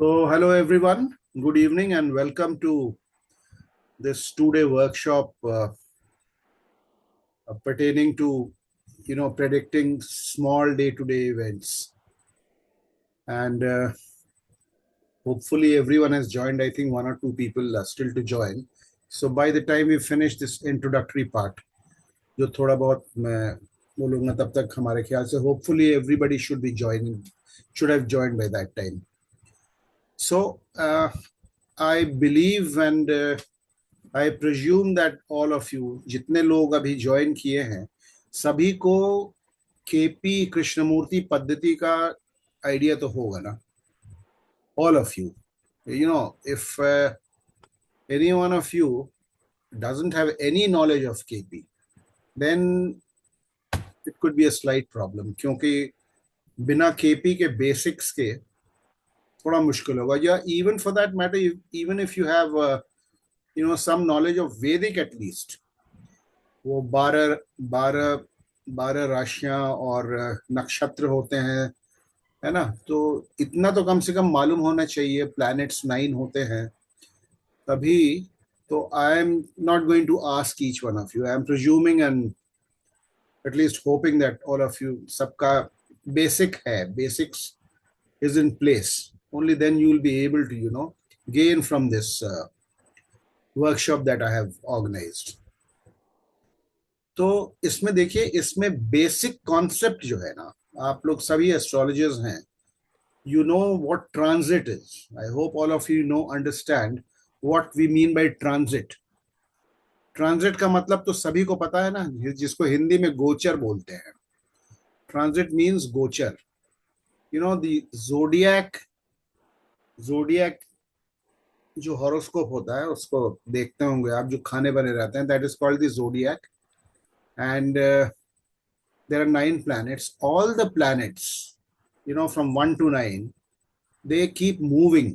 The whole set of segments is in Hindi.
So, hello everyone. Good evening and welcome to this two-day workshop pertaining to, predicting small day-to-day events. And hopefully everyone has joined. I think one or two people are still to join. So by the time we finish this introductory part, जो थोड़ा बहुत मैं बोलूँगा तब तक हमारे ख्याल से hopefully everybody should have joined by that time. So I believe and I presume that all of you जितने लोग अभी ज्वाइन किए हैं सभी को केपी कृष्णमूर्ति पद्धति का आइडिया तो होगा ना. All of you, if any one of you doesn't have any knowledge of KP, then it could be a slight problem क्योंकि बिना KP के बेसिक्स के थोड़ा मुश्किल होगा. या even for that matter, even if you have some knowledge of Vedic at least, वो 12 राशियां और नक्षत्र होते हैं, है ना. तो इतना तो कम से कम मालूम होना चाहिए. प्लैनेट्स 9 होते हैं तभी. तो I am not going to ask each one of you. I am presuming and at least hoping that all of you सबका बेसिक है, basics is in place. Only then you will be able to gain from this workshop that I have organized. तो इसमें देखिए, इसमें बेसिक कॉन्सेप्ट जो है ना, आप लोग सभी एस्ट्रोलॉजर्स हैं, you know what transit is. I hope all of you understand what we mean by transit. Transit का मतलब तो सभी को पता है ना, जिसको हिंदी में गोचर बोलते हैं. ट्रांजिट मीन्स गोचर. द जोडियक जो हॉरोस्कोप होता है उसको देखते होंगे आप, जो खाने बने रहते हैं, that is called the zodiac. And there are 9 planets. All the planets, from 1 to 9, they keep moving.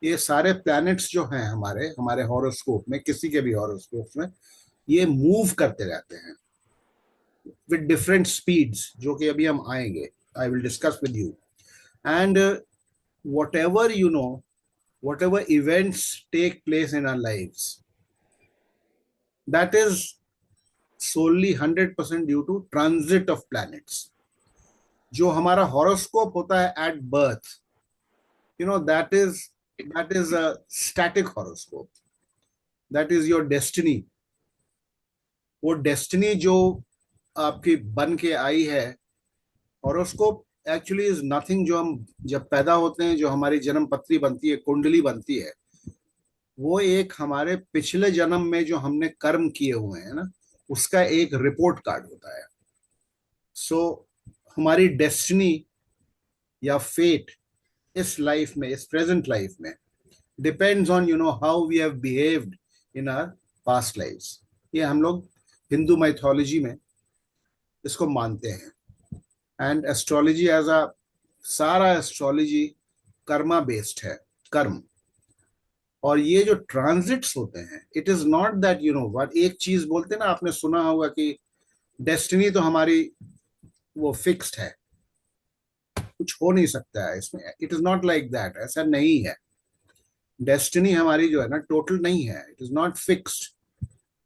ये सारे planets जो हैं हमारे हॉरोस्कोप में, किसी के भी हॉरोस्कोप में, ये मूव करते रहते हैं with different speeds, जो कि अभी हम आएंगे. I will discuss with you. And whatever events take place in our lives, that is solely 100% due to transit of planets. जो हमारा हॉरोस्कोप होता है at birth, that is a static horoscope. That is your destiny. वो डेस्टिनी जो आपकी बन के आई है, हॉरोस्कोप एक्चुअली इज नथिंग. जो हम जब पैदा होते हैं, जो हमारी जन्म पत्री बनती है, कुंडली बनती है, वो एक हमारे पिछले जन्म में जो हमने कर्म किए हुए हैं ना, उसका एक रिपोर्ट कार्ड होता है. सो हमारी डेस्टिनी या फेट इस लाइफ में, इस प्रेजेंट लाइफ में, depends on how we have behaved in our past lives. ये हम लोग हिंदू माइथोलॉजी में इसको मानते हैं. एंड एस्ट्रोलॉजी एज अ सारा एस्ट्रोलॉजी कर्मा बेस्ड है, कर्म. और ये जो ट्रांजिट्स होते हैं, it is not that what एक चीज बोलते हैं ना, आपने सुना होगा कि डेस्टिनी तो हमारी वो फिक्स्ड है, कुछ हो नहीं सकता है इसमें. It is not like that. ऐसा नहीं है. डेस्टिनी हमारी जो है ना, टोटल नहीं है. It is not fixed.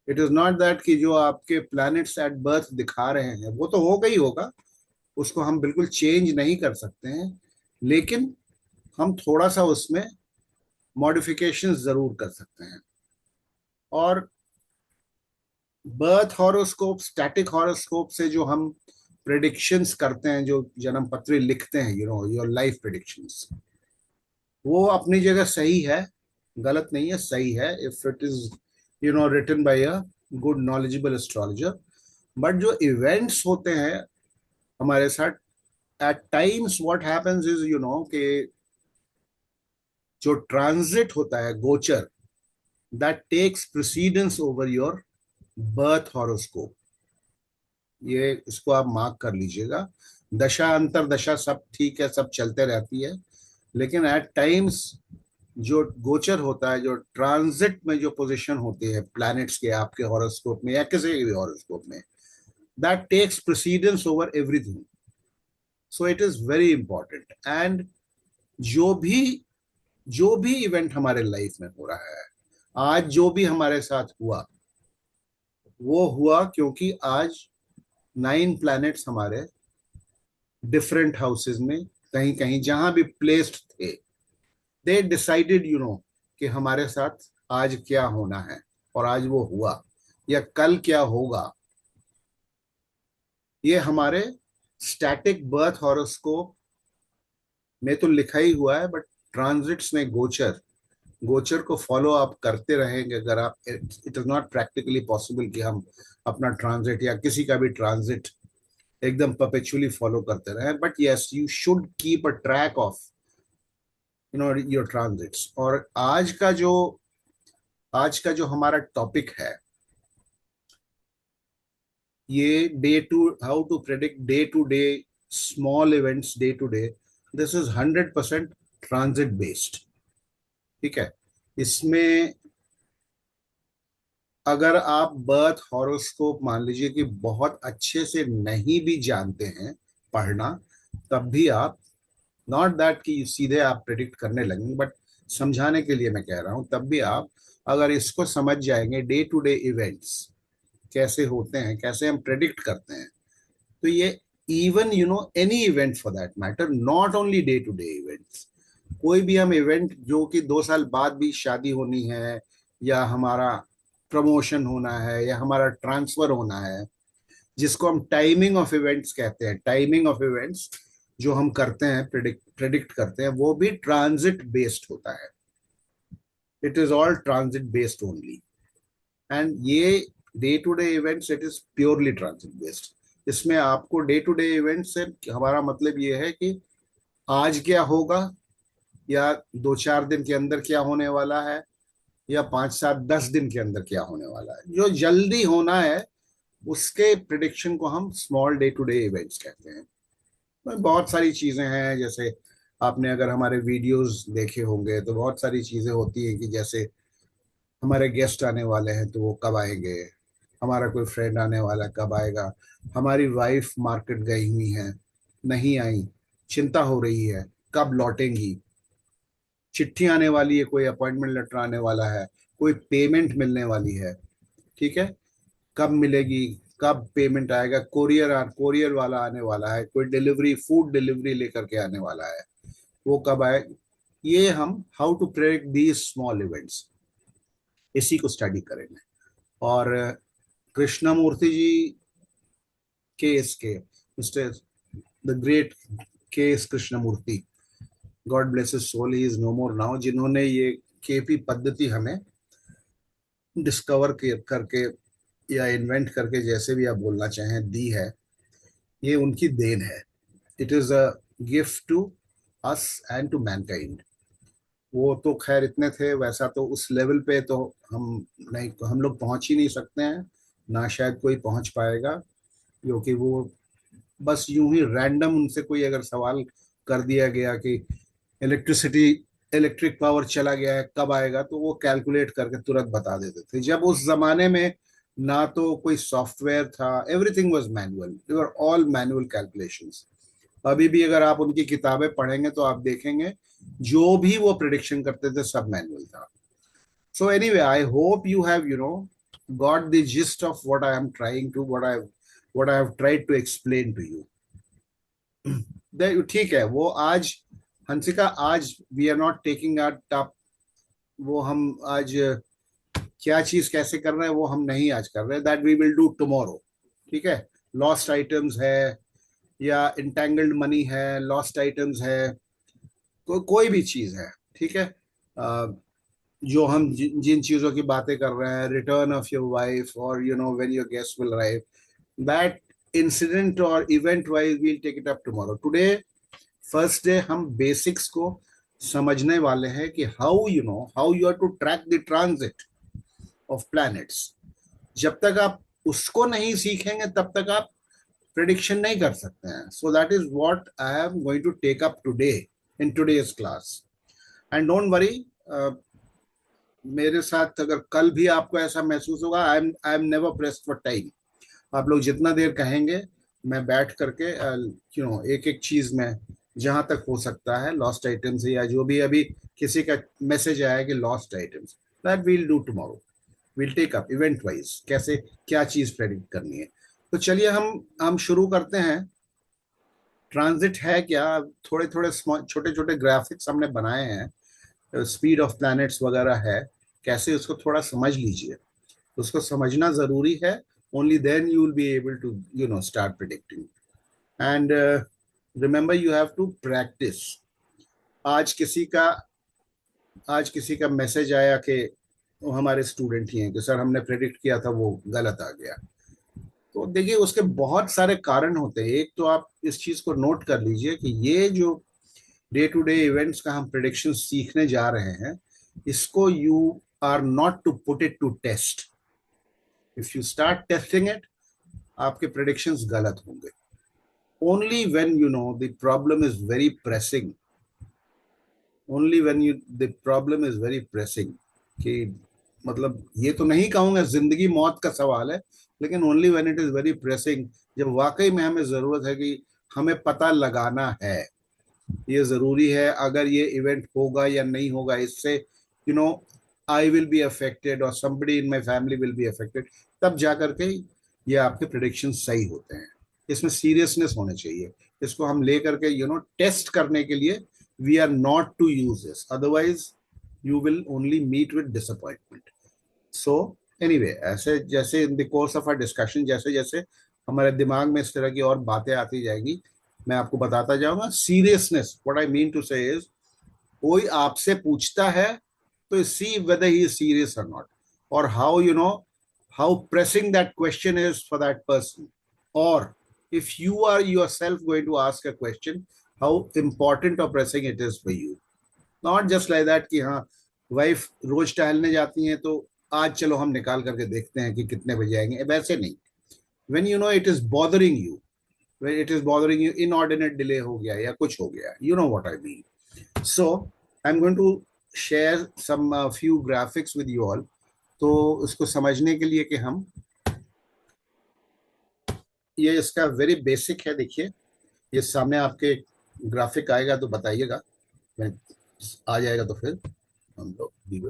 It is not that कि जो आपके प्लैनेट्स एट बर्थ दिखा रहे हैं वो तो होगा ही होगा, उसको हम बिल्कुल चेंज नहीं कर सकते हैं, लेकिन हम थोड़ा सा उसमें मॉडिफिकेशन जरूर कर सकते हैं. और बर्थ हॉरोस्कोप, स्टैटिक हॉरोस्कोप से जो हम प्रेडिक्शंस करते हैं, जो जन्म पत्री लिखते हैं, योर लाइफ प्रेडिक्शंस, वो अपनी जगह सही है, गलत नहीं है, सही है. If it is written by a good knowledgeable astrologer. But जो इवेंट्स होते हैं हमारे साथ, at times what happens is कि जो ट्रांजिट होता है, गोचर, that takes precedence over your birth horoscope. ये इसको आप मार्क कर लीजिएगा. दशा अंतर दशा सब ठीक है, सब चलते रहती है, लेकिन एट टाइम्स जो गोचर होता है, जो ट्रांजिट में जो पोजीशन होती है प्लैनेट्स के आपके हॉरोस्कोप में या किसी भी हॉरोस्कोप में, that takes precedence over everything. So it is very important. And जो भी जो भी इवेंट हमारे लाइफ में हो रहा है, आज जो भी हमारे साथ हुआ, वो हुआ क्योंकि आज 9 प्लैनेट्स हमारे डिफरेंट हाउसेस में, कहीं कहीं जहां भी प्लेस्ड थे, दे डिसाइडेड कि हमारे साथ आज क्या होना है, और आज वो हुआ, या कल क्या होगा। ये हमारे स्टैटिक बर्थ हॉरोस्कोप में तो लिखा ही हुआ है, बट ट्रांजिट्स में गोचर गोचर को फॉलो आप करते रहेंगे। अगर आप, it is not practically possible कि हम अपना ट्रांजिट या किसी का भी ट्रांजिट एकदम परपेचुअली फॉलो करते रहे, but yes, you should keep a track of your transits. और आज का जो हमारा टॉपिक है, ये day to how to predict day to day small events day to day, this is 100% transit based. ठीक है। इसमें अगर आप बर्थ हॉरोस्कोप मान लीजिए कि बहुत अच्छे से नहीं भी जानते हैं पढ़ना, तब भी आप, नॉट दैट कि सीधे आप प्रिडिक्ट करने लगेंगे, बट समझाने के लिए मैं कह रहा हूं, तब भी आप अगर इसको समझ जाएंगे, डे टू डे इवेंट्स कैसे होते हैं, कैसे हम प्रेडिक्ट करते हैं, तो ये even any event for that matter, not only day to day events, कोई भी हम इवेंट जो कि 2 साल बाद भी शादी होनी है, या हमारा प्रमोशन होना है, या हमारा ट्रांसफर होना है, जिसको हम टाइमिंग ऑफ इवेंट्स कहते हैं, टाइमिंग ऑफ इवेंट्स जो हम करते हैं, प्रेडिक्ट करते हैं, वो भी ट्रांजिट बेस्ड होता है। It is all transit based only. And ये day to day events, it is purely transit based. इसमें आपको डे टू डे इवेंट से हमारा मतलब ये है कि आज क्या होगा, या 2-4 दिन के अंदर क्या होने वाला है, या 5-7-10 दिन के अंदर क्या होने वाला है, जो जल्दी होना है, उसके प्रिडिक्शन को हम small day to day events कहते हैं। तो बहुत सारी चीजें हैं, जैसे आपने अगर हमारे वीडियोस देखे होंगे तो बहुत सारी चीजें होती हैं कि जैसे हमारे गेस्ट आने वाले हैं तो वो कब आएंगे, हमारा कोई फ्रेंड आने वाला है, कब आएगा, हमारी वाइफ मार्केट गई हुई है, नहीं आई, चिंता हो रही है, कब लौटेंगी, चिट्ठी आने वाली है, कोई अपॉइंटमेंट लेटर आने वाला है, कोई पेमेंट मिलने वाली है। ठीक है। कब मिलेगी, कब पेमेंट आएगा, कोरियर वाला आने वाला है, कोई डिलीवरी, फूड डिलीवरी लेकर के आने वाला है, वो कब आए। ये हम how to predict these small events, इसी को स्टडी करेंगे। और कृष्णमूर्ति जी K S K, mister the great K S Krishnamurti, god bless his soul, he is no more now, जिन्होंने ये केपी पद्धति हमें डिस्कवर करके या इन्वेंट करके, जैसे भी आप बोलना चाहें, दी है, ये उनकी देन है। It is a gift to us and to mankind. वो तो खैर इतने थे, वैसा तो उस लेवल पे तो हम नहीं, हम लोग पहुंच ही नहीं सकते हैं, ना शायद कोई पहुंच पाएगा, क्योंकि वो बस यूं ही रैंडम उनसे कोई अगर सवाल कर दिया गया कि इलेक्ट्रिसिटी इलेक्ट्रिक पावर चला गया है, कब आएगा, तो वो कैलकुलेट करके तुरंत बता देते थे। जब उस जमाने में ना तो कोई सॉफ्टवेयर था, everything was manual, they were all manual calculations. अभी भी अगर आप उनकी किताबें पढ़ेंगे तो आप देखेंगे जो भी वो प्रिडिक्शन करते थे सब मैनुअल था। So anyway, I hope you have got the gist of what I am trying to what I have tried to explain to you. ठीक है। वो आज, हंसिका, आज we are not taking up, वो हम आज क्या चीज कैसे कर रहे हैं वो हम नहीं आज कर रहे हैं, that we will do tomorrow. ठीक है। लॉस्ट आइटम्स है, या इंटेंगल्ड मनी है, लॉस्ट आइटम्स है, कोई भी चीज है। ठीक है। जो हम जिन चीजों की बातें कर रहे हैं, रिटर्न ऑफ योर वाइफ, और when your guest will arrive, that incident और event wise will take it up tomorrow. Today first day हम बेसिक्स को समझने वाले हैं कि how you are to track the transit of planets. जब तक आप उसको नहीं सीखेंगे तब तक आप प्रिडिक्शन नहीं कर सकते हैं। So that is what I am going to take up today in today's class. And don't worry, मेरे साथ अगर कल भी आपको ऐसा महसूस होगा, I am never pressed for time. आप लोग जितना देर कहेंगे, मैं बैठ करके एक एक चीज में जहां तक हो सकता है लॉस्ट आइटम्स, या जो भी अभी किसी का मैसेज आया कि lost items, that we'll do tomorrow, will take up event wise कैसे क्या चीज प्रेडिक्ट करनी है। तो चलिए हम शुरू करते हैं। ट्रांजिट है क्या, थोड़े थोड़े छोटे छोटे ग्राफिक्स हमने बनाए हैं, स्पीड ऑफ प्लैनेट्स वगैरह है, कैसे उसको थोड़ा समझ लीजिए, उसको समझना जरूरी है। Only then you will be able to start predicting. And remember you have to practise. आज किसी का आज किसी का मैसेज आया कि वो हमारे स्टूडेंट ही हैं कि सर हमने प्रेडिक्ट किया था वो गलत आ गया। तो देखिए उसके बहुत सारे कारण होते हैं। एक तो आप इस चीज को नोट कर लीजिए कि ये जो डे टू डे इवेंट्स का हम प्रिडिक्शन सीखने जा रहे हैं, इसको you are not to put it to test. If you start testing it, आपके प्रिडिक्शंस गलत होंगे। Only when you know the problem is very pressing, only when you the problem is very pressing, कि मतलब ये तो नहीं कहूंगा जिंदगी मौत का सवाल है, लेकिन only when it is very pressing, जब वाकई में हमें जरूरत है कि हमें पता लगाना है, ये जरूरी है अगर ये इवेंट होगा या नहीं होगा, इससे no I will be affected और somebody in my family will be affected, तब जा करके ये आपके प्रिडिक्शन सही होते हैं। इसमें सीरियसनेस होने चाहिए। इसको हम ले करके टेस्ट करने के लिए we are not to use this, otherwise you will only meet with disappointment. So anyway, ऐसे जैसे in the course of our discussion, जैसे जैसे हमारे दिमाग में इस तरह की और बातें आती जाएंगी, मैं आपको बताता जाऊंगा। Seriousness, what I mean to say is, कोई आपसे पूछता है तो see whether he is serious और नॉट, और how how pressing that question is for that person, और if you are yourself going to ask a question, how important or pressing it is for you. Not just like that कि हाँ वाइफ रोज टहलने जाती हैं तो आज चलो हम निकाल करके देखते हैं कि कितने बजे आएंगे, वैसे नहीं। when you know it is bothering you, when it is bothering you, inordinate delay हो गया या कुछ हो गया, you know what I mean. So I'm going to share some few graphics with you all. तो उसको समझने के लिए कि हम, ये इसका वेरी बेसिक है, देखिए ये सामने आपके ग्राफिक आएगा तो बताइएगा, मैं आ जाएगा तो फिर हम लोग भी।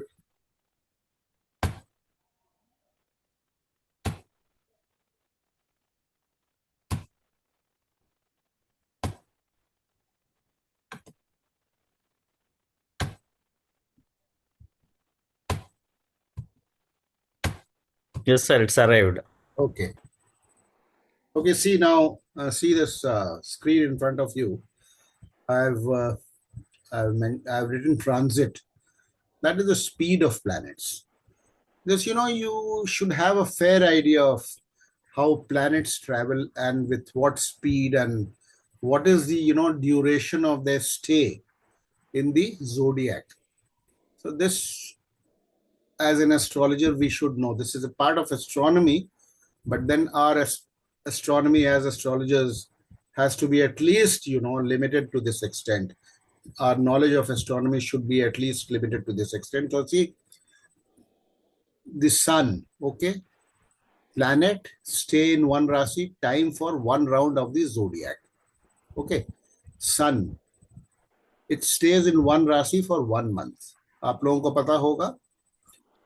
Yes, sir, it's arrived. Okay. Okay, see now, see this screen in front of you. I've uh, I've written transit. That is the speed of planets. Because you should have a fair idea of how planets travel and with what speed, and what is the duration of their stay in the zodiac. So this, as an astrologer, we should know. This is a part of astronomy, but then our astronomy as astrologers has to be at least limited to this extent. Our knowledge of astronomy should be at least limited to this extent. So see, the sun, okay, planet stay in one rasi, time for one round of the zodiac. Okay, sun, it stays in one rasi for 1 month. आप लोगों को पता होगा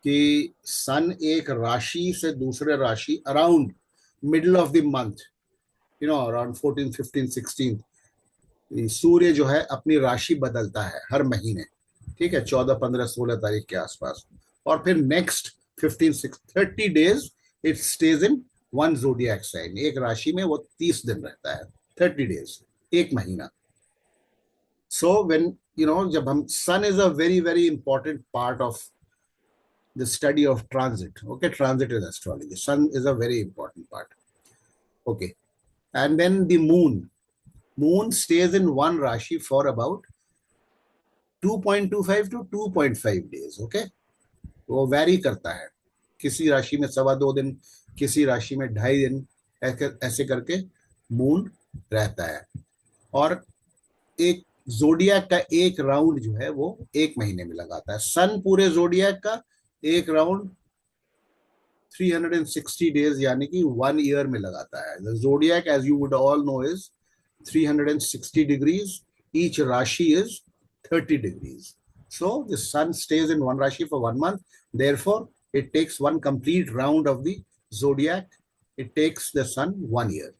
कि सन एक राशि से दूसरे राशि around middle of the month, around 14, 15, 16, सूर्य जो है अपनी राशि बदलता है हर महीने, ठीक है, 14, 15, 16 तारीख के आसपास, और फिर next 15, 30 days it stays in one zodiac sign, एक राशि में वो 30 दिन रहता है, 30 डेज, एक महीना। सो व्हेन जब हम, sun is a very very important part of the study of transit. Okay, transit is astrology. Sun is a very important part. Okay, and then the moon. Moon stays in one rashi for about 2.25 to 2.5 days. Okay, वो वैरी करता है, किसी राशि में 2.25 दिन, किसी राशि में 2.5 दिन, ऐसे करके मून रहता है। और एक जोडियक का एक राउंड जो है वो एक महीने में लगाता है। सन पूरे जोडियक का एक राउंड 360 डेज यानी कि 1 ईयर में लगाता है। The zodiac as you would all know is 360 degrees each Rashi is 30 degrees. So the sun stays in one Rashi for 1 month. Therefore, it takes one complete round of the zodiac. It takes the sun 1 year.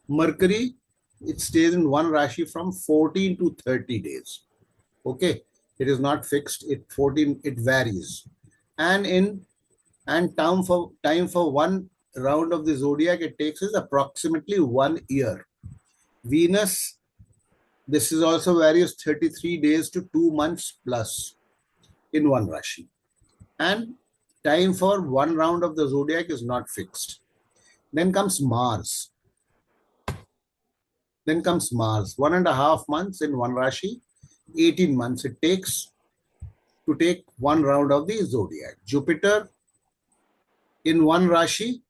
Mercury, it stays in one Rashi from 14 to 30 days. Okay, it is not fixed. It varies. And in and time for one round of the zodiac it takes is approximately 1 year. Venus, this is also varies 33 days to 2 months plus in one Rashi. And time for one round of the zodiac is not fixed. Then comes Mars. 1.5 months in one Rashi, 18 months it takes to take one round of the zodiac. Jupiter in one Rashi,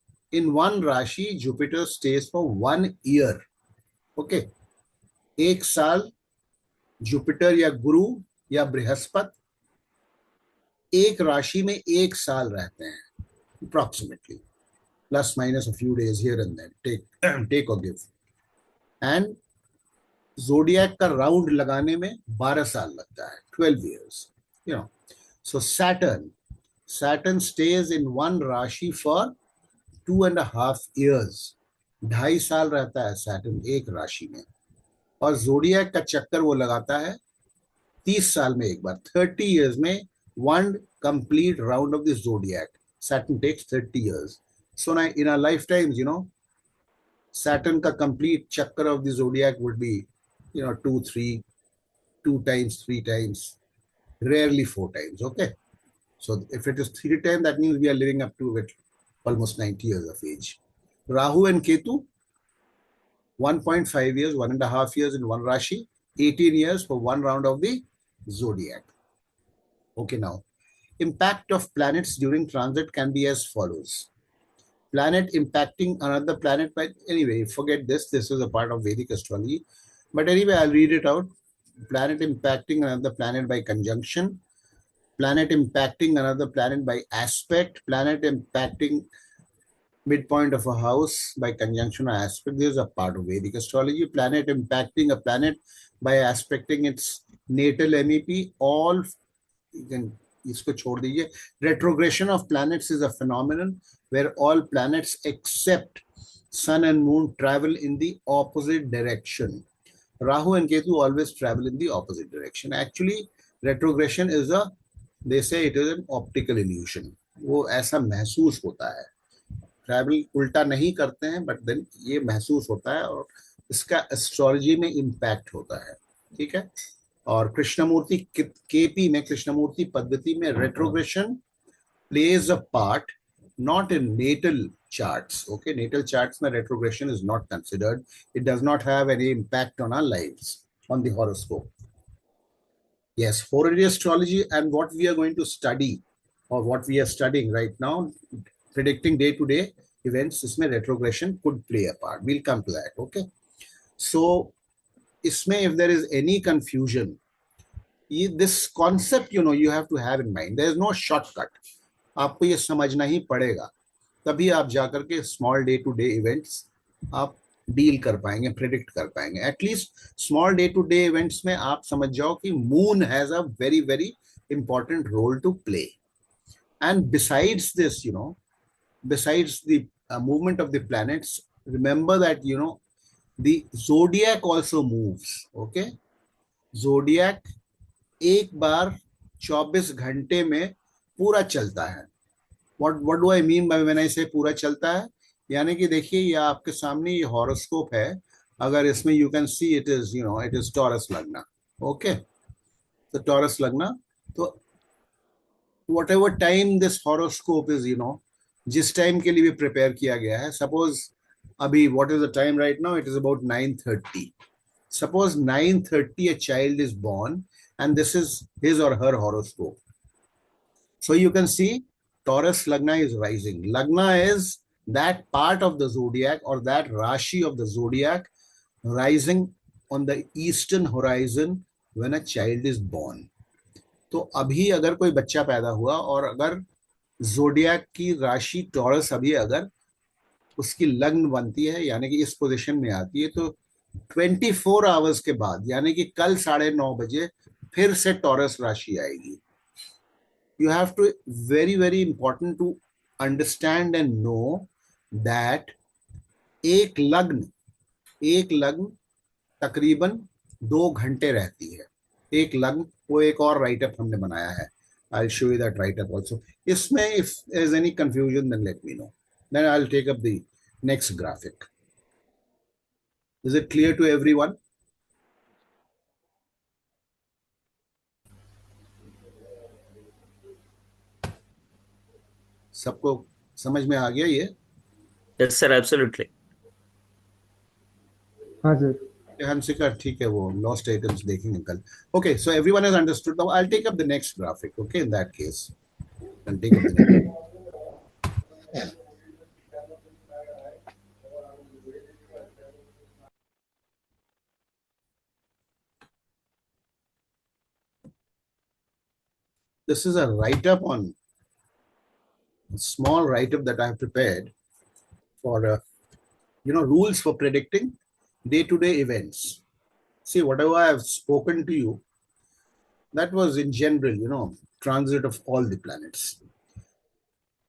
Jupiter stays for 1 year. Okay. एक साल जुपिटर या गुरु या बृहस्पति एक राशि में एक साल रहते हैं approximately, plus minus a few days here and there, take or give. And zodiac का राउंड लगाने में 12 साल लगता है, 12 years. So Saturn stays in one राशि for 2.5 years. 2.5 साल रहता है Saturn एक राशि में. और जोडियक का चक्कर वो लगाता है 30 साल में एक बार. 30 years में one complete round of the zodiac. Saturn takes 30 years. So now in our lifetimes, Saturn का complete चक्कर of the zodiac would be, 2 times, 3 times, rarely 4 times. Okay. So if it is 3 times, that means we are living up to it almost 90 years of age. Rahu and Ketu, 1.5 years, 1.5 years in one Rashi, 18 years for one round of the zodiac. Okay, now, impact of planets during transit can be as follows. Planet impacting another planet by, anyway, forget this. This is a part of Vedic astrology. But anyway, I'll read it out. Planet impacting another planet by conjunction. Planet impacting another planet by aspect. Planet impacting midpoint of a house by conjunction or aspect. This is a part of Vedic astrology. Planet impacting a planet by aspecting its natal MEP. All, you can, isko chhod dijiye. Retrogression of planets is a phenomenon where all planets except Sun and Moon travel in the opposite direction. Rahu and Ketu always travel in the opposite direction. Actually, retrogression is they say it is an optical illusion. वो ऐसा महसूस होता है. ट्रैवल उल्टा नहीं करते हैं, बट देन ये महसूस होता है और इसका एस्ट्रोलॉजी में इम्पैक्ट होता है. ठीक है. और कृष्णमूर्ति केपी में, कृष्णमूर्ति पद्धति में retrogression plays a part not in natal charts. Okay, natal charts mein retrogression is not considered. It does not have any impact on our lives, on the horoscope. Yes, horary astrology and what we are going to study, or what we are studying right now, predicting day-to-day events, isme retrogression could play a part. We'll come to that. Okay, so isme if there is any confusion, this concept, you have to have in mind. There is no shortcut. आपको ये समझना ही पड़ेगा, तभी आप जाकर के small day to day events आप डील कर पाएंगे, प्रेडिक्ट कर पाएंगे. At least small day to day events में आप समझ जाओ कि moon has a very very important role to play. And besides this, besides the movement of the planets, remember that the zodiac also moves. Okay, zodiac एक बार 24 घंटे में पूरा चलता है. What do I mean by when I say पूरा चलता है? यानी कि देखिए, ये आपके सामने ये हॉरोस्कोप है. अगर इसमें you can see it is, it is Taurus Lagna. Okay, the Taurus Lagna. तो whatever time this horoscope is, जिस टाइम के लिए भी प्रिपेयर किया गया है. सपोज अभी what is the time right now? It is about 9:30. Suppose 9:30 a child is born and this is his or her horoscope. So you can see Taurus Lagna is rising. Lagna is that part of the zodiac or that Rashi of the zodiac rising on the eastern horizon when a child is born. तो अभी अगर कोई बच्चा पैदा हुआ और अगर जोडियाक की राशि टॉरस अभी अगर उसकी लग्न बनती है, यानी कि इस पोजीशन में आती है, तो 24 आवर्स के बाद यानी कि कल 9:30 बजे फिर से टॉरस राशि आएगी. You have to very very important to understand and know that एक लग्न तकरीबन 2 घंटे रहती है. एक लग्न, वो एक और राइटअप हमने बनाया है. I'll show you that write-up also. इसमें if there's any confusion, then let me know. Then I'll take up the next graphic. Is it clear to everyone? सबको समझ में आ गया ये? Yes, sir, absolutely. हाँ सर. Hansikar, ठीक है, वो lost items देखेंगे कल. Okay, so everyone has understood. Now I'll take up the next graphic. Okay, in that case, I'll take up the next. This is a write-up on a small write-up that I have prepared for rules for predicting day-to-day events. See, whatever I have spoken to you, that was in general, transit of all the planets.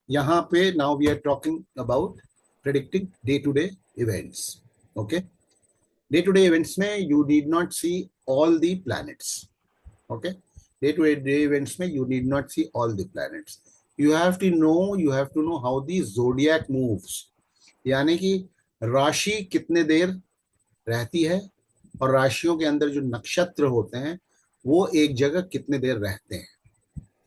Yahan pe now we are talking about predicting day-to-day events. Okay, day-to-day events mein you need not see all the planets. Okay, day-to-day events mein you need not see all the planets. You have to know how the zodiac moves. यानी कि राशि कितने देर रहती है और राशियों के अंदर जो नक्षत्र होते हैं वो एक जगह कितने देर रहते हैं.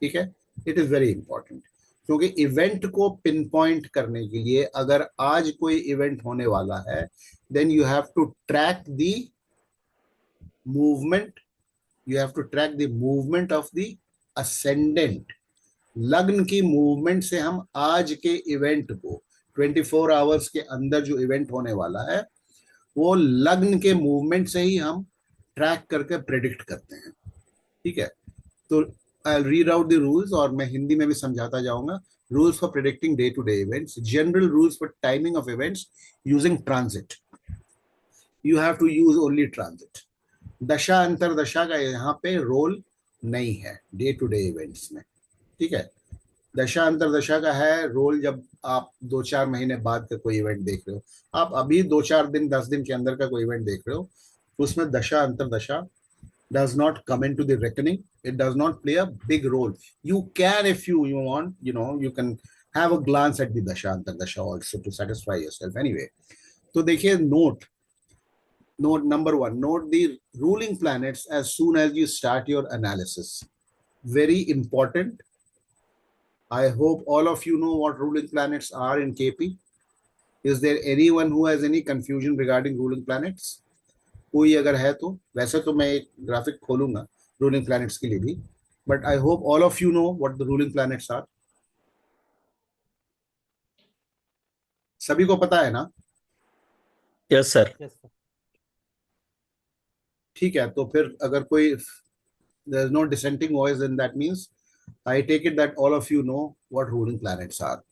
ठीक है, इट इज वेरी इंपॉर्टेंट, क्योंकि इवेंट को पिन पॉइंट करने के लिए अगर आज कोई इवेंट होने वाला है, then you have to track the movement of the ascendant. लग्न की मूवमेंट से हम आज के इवेंट को 24 आवर्स के अंदर जो इवेंट होने वाला है वो लग्न के मूवमेंट से ही हम ट्रैक करके प्रेडिक्ट करते हैं. ठीक है, तो I will read out the rules और मैं हिंदी में भी समझाता जाऊंगा. Rules for predicting day to day events. General rules for timing of events using transit. You have to use only transit. दशा अंतर दशा का यहाँ पे रोल नहीं है डे टू डे इवेंट्स में. ठीक है, दशा अंतरदशा का है रोल जब आप 2-4 महीने बाद का कोई इवेंट देख रहे हो. आप अभी 2-4 दिन 10 दिन के अंदर का कोई इवेंट देख रहे हो, तो उसमें दशा अंतरदशा does not come into the reckoning. It does not play a big role. You can, if you want, you can have a glance at the dasha antardasha also to satisfy yourself. Anyway, तो देखिए, note number 1, note the ruling planets as soon as you start your analysis. Very important. I hope all of you know what ruling planets are in KP. Is there anyone who has any confusion regarding ruling planets? कोई अगर है तो, वैसे तो मैं एक ग्राफिक खोलूंगा रूलिंग प्लैनेट्स के लिए भी, but I hope all of you know what the ruling planets are. सभी को पता है ना? Yes, sir. ठीक है, तो फिर अगर कोई there is no dissenting voice, then that means I take it that all of you know what ruling planets are.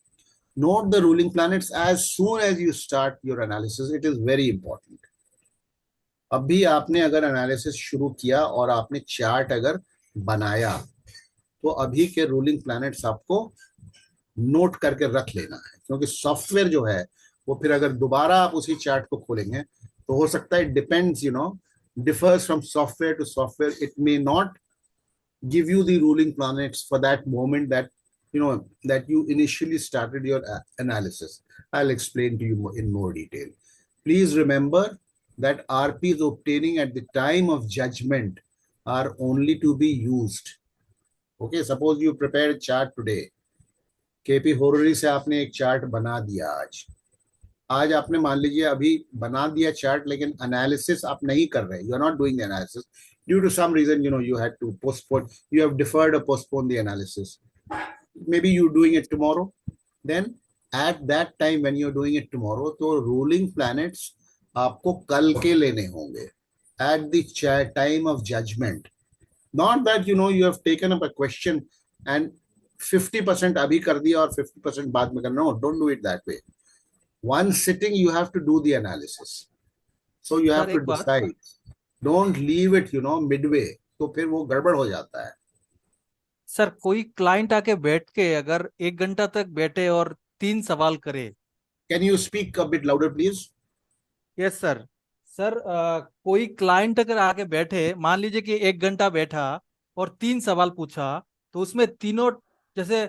Note the ruling planets as soon as you start your analysis. It is very important. अभी आपने अगर एनालिसिस शुरू किया और आपने चार्ट अगर बनाया, तो अभी के रूलिंग प्लैनेट्स आपको नोट करके रख लेना है, क्योंकि सॉफ्टवेयर जो है वो फिर अगर दोबारा आप उसी चार्ट को खोलेंगे तो हो सकता है depends differs from software to software. It may not give you the ruling planets for that moment that you initially started your analysis. I'll explain to you in more detail. Please remember that RPs obtaining at the time of judgment are only to be used. Okay, suppose you prepared a chart today. KP Horary से आपने एक चार्ट बना दिया आज आपने मान लीजिए अभी बना दिया चार्ट, लेकिन एनालिसिस आप नहीं कर रहे. You are not doing the analysis due to some reason, you had to postpone, you have deferred or postponed the analysis. Maybe you're doing it tomorrow. Then at that time when you're doing it tomorrow, तो ruling planets आपको कल के लेने होंगे at the time of judgment. Not that you have taken up a question and 50% अभी कर दिया और 50% बाद में करना. No, don't do it that way. One sitting you have to do the analysis. So you have sir to एक बात, decide. Don't leave it, midway. तो फिर वो गड़बड़ हो जाता है. सर कोई क्लाइंट आके बैठ के अगर 1 घंटा तक बैठे और 3 सवाल करे। Can you speak a bit louder, please? Yes sir. Sir कोई क्लाइंट अगर आके बैठे, मान लीजिए कि 1 घंटा बैठा और 3 सवाल पूछा, तो उसमें तीनों, जैसे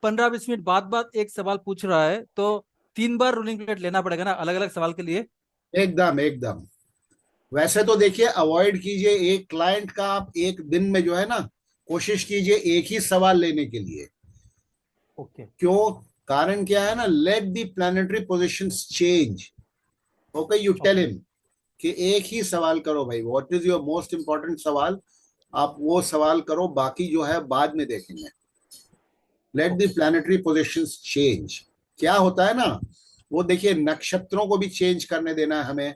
15-20 मिनट बाद बाद एक सवाल पूछ रहा है, तो 3 बार रूलिंग प्लेट लेना पड़ेगा ना अलग अलग सवाल के लिए? एकदम एकदम. वैसे तो देखिए, अवॉइड कीजिए एक क्लाइंट का. आप एक दिन में जो है ना, कोशिश कीजिए एक ही सवाल लेने के लिए. ओके। क्यों? कारण क्या है ना, let the planetary positions change. Okay, you tell okay. Him कि एक ही सवाल करो भाई. What is your most important सवाल? आप वो सवाल करो, बाकी जो है बाद में देखेंगे. Let the okay. Planetary positions change. क्या होता है ना, वो देखिए नक्षत्रों को भी चेंज करने देना है हमें.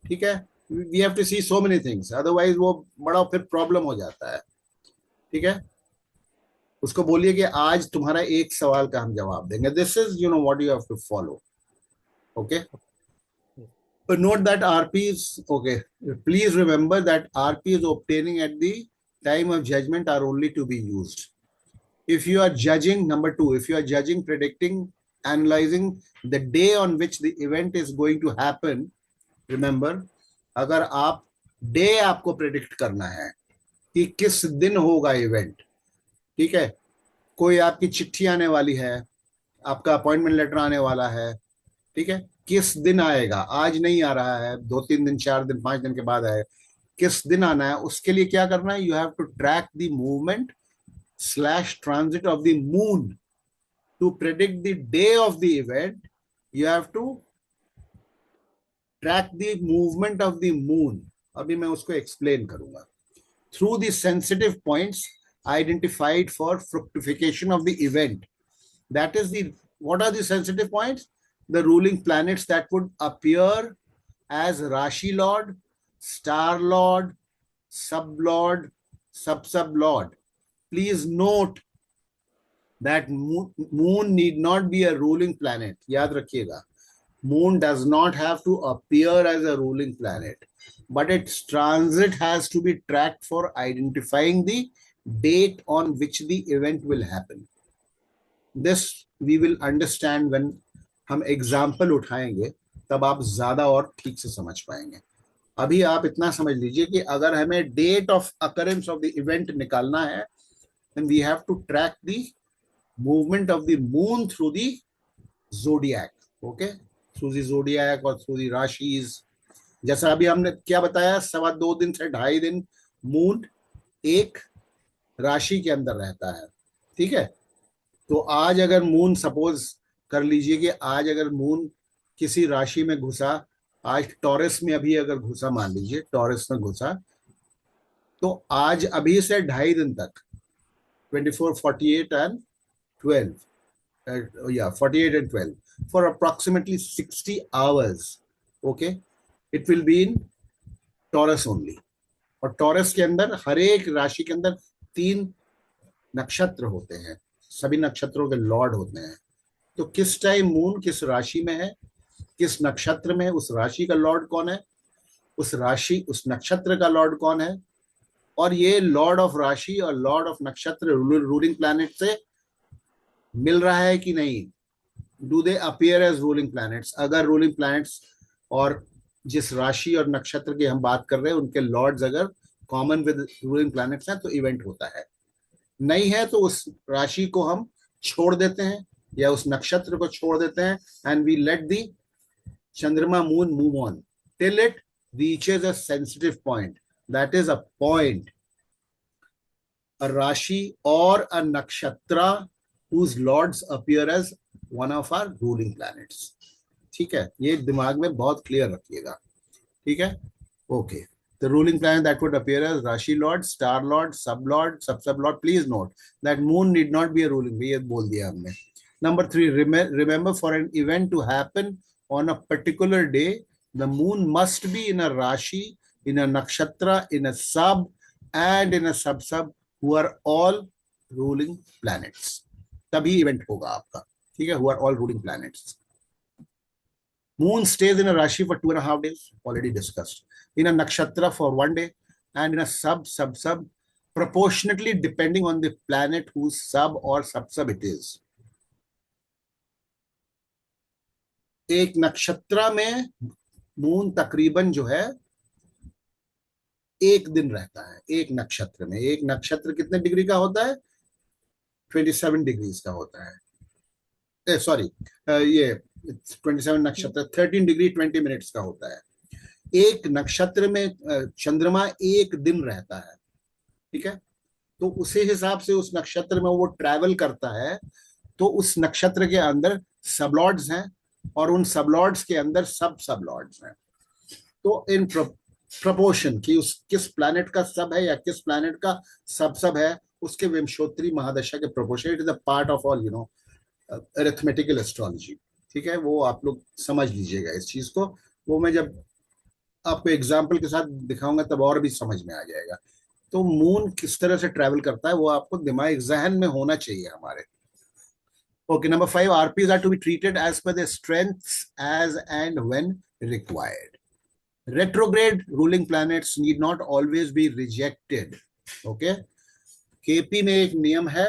ठीक है. We have to see so many things, otherwise वो बड़ा फिर प्रॉब्लम हो जाता है. ठीक है. उसको बोलिए कि आज तुम्हारा एक सवाल का हम जवाब देंगे. This is what you have to follow. Okay. But note that RP is okay. Please remember that RP is obtaining at the time of judgment are only to be used. If you are judging, number two, if you are judging, predicting, analyzing the day on which the event is going to happen, remember, अगर आप डे आपको प्रेडिक्ट करना है कि किस दिन होगा इवेंट. ठीक है. कोई आपकी चिट्ठी आने वाली है, आपका अपॉइंटमेंट लेटर आने वाला है. ठीक है. किस दिन आएगा, आज नहीं आ रहा है, 2-3 दिन, 4 दिन, 5 दिन के बाद आए. किस दिन आना है, उसके लिए क्या करना है? You have to track the movement slash transit of the moon. To predict the day of the event, you have to track the movement of the moon. अभी मैं उसको एक्सप्लेन करूंगा. Through the sensitive points identified for fructification of the event. That is what are the sensitive points? The ruling planets that would appear as Rashi Lord, Star Lord, Sub Lord, Sub Lord. Please note that moon need not be a ruling planet. याद रखिएगा. Moon does not have to appear as a ruling planet, but its transit has to be tracked for identifying the date on which the event will happen. This we will understand when हम एग्जाम्पल उठाएंगे, तब आप ज्यादा और ठीक से समझ पाएंगे. अभी आप इतना समझ लीजिए कि अगर हमें date of occurrence of the event निकालना है, then we have to track the movement of the moon through the zodiac. Okay, through the zodiac और through the rashis. जैसा अभी हमने क्या बताया, 2.25 दिन से 2.5 दिन मून एक राशि के अंदर रहता है. ठीक है. तो आज अगर मून, सपोज कर लीजिए कि आज अगर मून किसी राशि में घुसा, आज टॉरस में अभी अगर घुसा, मान लीजिए टॉरस में घुसा, तो आज अभी से 2.5 दिन तक 24, 48 and 12, 48 and 12, for approximately 60 hours. Okay, it will be in Taurus only. और टॉरस के अंदर, हर एक राशि के अंदर 3 नक्षत्र होते हैं, सभी नक्षत्रों के लॉर्ड होते हैं. तो किस टाइम मून किस राशि में है, किस नक्षत्र में, उस राशि का लॉर्ड कौन है, उस राशि उस नक्षत्र का लॉर्ड कौन है, और ये लॉर्ड ऑफ राशि और lord of nakshatra ruling planet से मिल रहा है कि नहीं. Do they appear as ruling planets? अगर रूलिंग प्लैनेट्स और जिस राशि और नक्षत्र की हम बात कर रहे हैं उनके लॉर्ड्स अगर कॉमन विद रूलिंग प्लैनेट्स हैं, तो इवेंट होता है. नहीं है तो उस राशि को हम छोड़ देते हैं या उस नक्षत्र को छोड़ देते हैं, एंड वी लेट दी चंद्रमा moon move on till it reaches a sensitive point. That is a point, a rashi or a nakshatra whose lords appear as one of our ruling planets. ठीक है. ये दिमाग में बहुत क्लियर रखिएगा. ठीक है. Okay. The ruling planet that would appear as Rashi Lord, Star Lord, Sub Lord, Sub Lord. Please note that moon need not be a ruling. ये बोल दिया हमने. Number 3, remember, for an event to happen on a particular day, the moon must be in a Rashi, in a Nakshatra, in a Sub, and in a Sub, who are all ruling planets. तभी event होगा आपका. ठीक है. Who are all ruling planets. Moon stays in a Rashi for 2.5 days, already discussed. In a nakshatra for 1 day, and in a sub, proportionately depending on the planet whose sub or sub it is. एक नक्षत्र में मून तकरीबन जो है 1 दिन रहता है एक नक्षत्र में. एक नक्षत्र कितने डिग्री का होता है? 27 डिग्रीज का होता है. सॉरी, ये 27 नक्षत्र 13 डिग्री 20 मिनट्स का होता है. एक नक्षत्र में चंद्रमा 1 दिन रहता है. ठीक है, तो उसी हिसाब से उस नक्षत्र में वो ट्रैवल करता है. तो उस नक्षत्र के अंदर सबलॉर्ड्स हैं और उन सबलॉर्ड्स के अंदर सबलॉर्ड्स हैं. तो इन प्रपोर्शन कि उस किस प्लैनेट का सब है या किस प्लैनेट का सब है, उसके विंशोत्तरी महादशा के proportion. It is a part of all arithmetical astrology. ठीक है, वो आप लोग समझ लीजिएगा इस चीज को. वो मैं जब आपको एग्जाम्पल के साथ दिखाऊंगा तब और भी समझ में आ जाएगा. तो मून किस तरह से ट्रैवल करता है वो आपको दिमाग जहन में होना चाहिए हमारे. Okay, number 5, RPs are to be treated as per their strengths as and when required. Retrograde ruling planets need not always be rejected. Okay, KP में एक नियम है,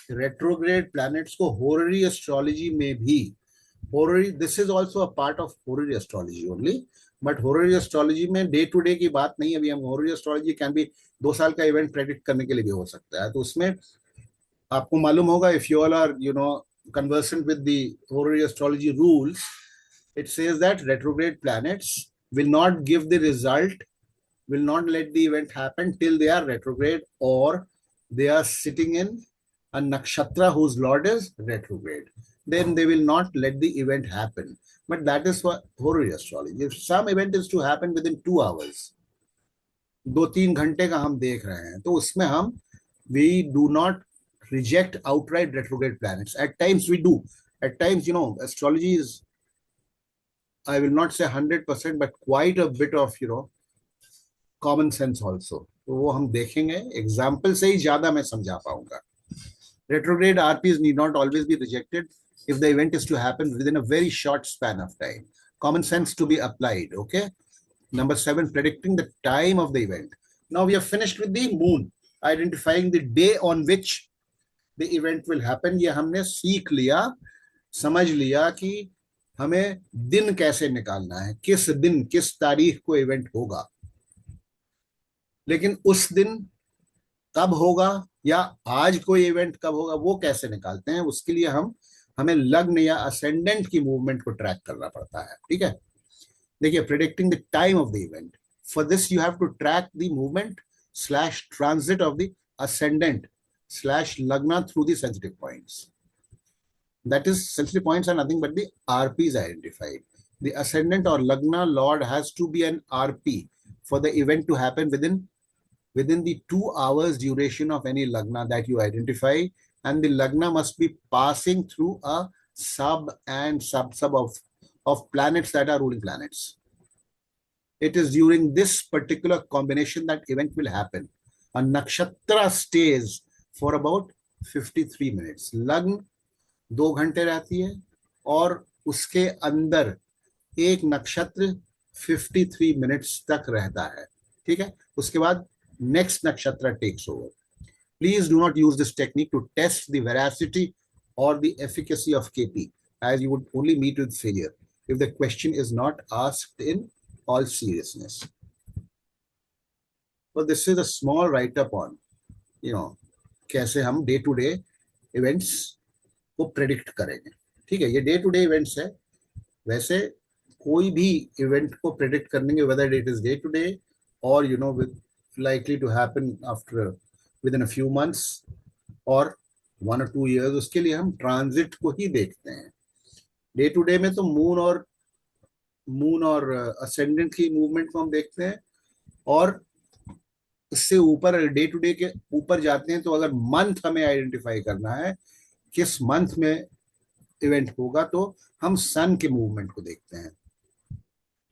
retrograde planets को horary astrology में भी, horary, this is also a part of horary astrology only, but horary astrology में day to day की बात नहीं. अभी हम horary astrology can be 2 साल का event predict करने के लिए भी हो सकता है. तो उसमें आपको मालूम होगा, if you all are conversant with the horary astrology rules, it says that retrograde planets will not give the result, will not let the event happen till they are retrograde or they are sitting in a nakshatra whose lord is retrograde. Then they will not let the event happen. But that is what horary astrology. If some event is to happen within 2 hours, 2-3 घंटे का हम देख रहे हैं, तो उसमें हम we do not reject outright retrograde planets. At times we do. At times, astrology is, I will not say 100%, but quite a bit of, common sense also. तो वो हम देखेंगे. एग्जाम्पल से ही ज्यादा मैं समझा पाऊंगा. Retrograde RPs need not always be rejected if the event is to happen within a very short span of time. Common sense to be applied. Okay. Number 7, predicting the time of the event. Now we have finished with the moon, identifying the day on which the event will happen. ये हमने सीख लिया, समझ लिया कि हमें दिन कैसे निकालना है, किस दिन किस तारीख को इवेंट होगा. लेकिन उस दिन कब होगा या आज कोई इवेंट कब होगा वो कैसे निकालते हैं, उसके लिए हमें लग्न या असेंडेंट की मूवमेंट को ट्रैक करना पड़ता है. ठीक है, देखिए, predicting the time of the event. For this you have to track the movement / transit of the ascendant / lagna through the sensitive points. That is, sensitive points are nothing but the RPs identified. The ascendant or lagna lord has to be an RP for the event to happen within the 2 hours duration of any lagna that you identify, and the lagna must be passing through a sub and sub of planets that are ruling planets. It is during this particular combination that event will happen. A nakshatra stays for about 53 minutes. लग्न 2 घंटे रहती है और उसके अंदर एक नक्षत्र 53 मिनट्स तक रहता है. ठीक है, उसके बाद next nakshatra takes over. Please do not use this technique to test the veracity or the efficacy of KP, as you would only meet with failure if the question is not asked in all seriousness. Well, this is a small write-up on, कैसे हम डे टू डे इवेंट्स को प्रेडिक्ट करेंगे. ठीक है, ये डे टू डे इवेंट्स है. वैसे कोई भी इवेंट को प्रेडिक्ट करने के, whether it is day to day और with likely to happen after within a few months or 1 or 2 years, उसके लिए हम ट्रांजिट को ही देखते हैं. डे टू डे में तो मून और असेंडेंट की मूवमेंट को हम देखते हैं, और इससे ऊपर डे टू डे के ऊपर जाते हैं तो अगर मंथ हमें आइडेंटिफाई करना है किस मंथ में इवेंट होगा, तो हम सन के मूवमेंट को देखते हैं.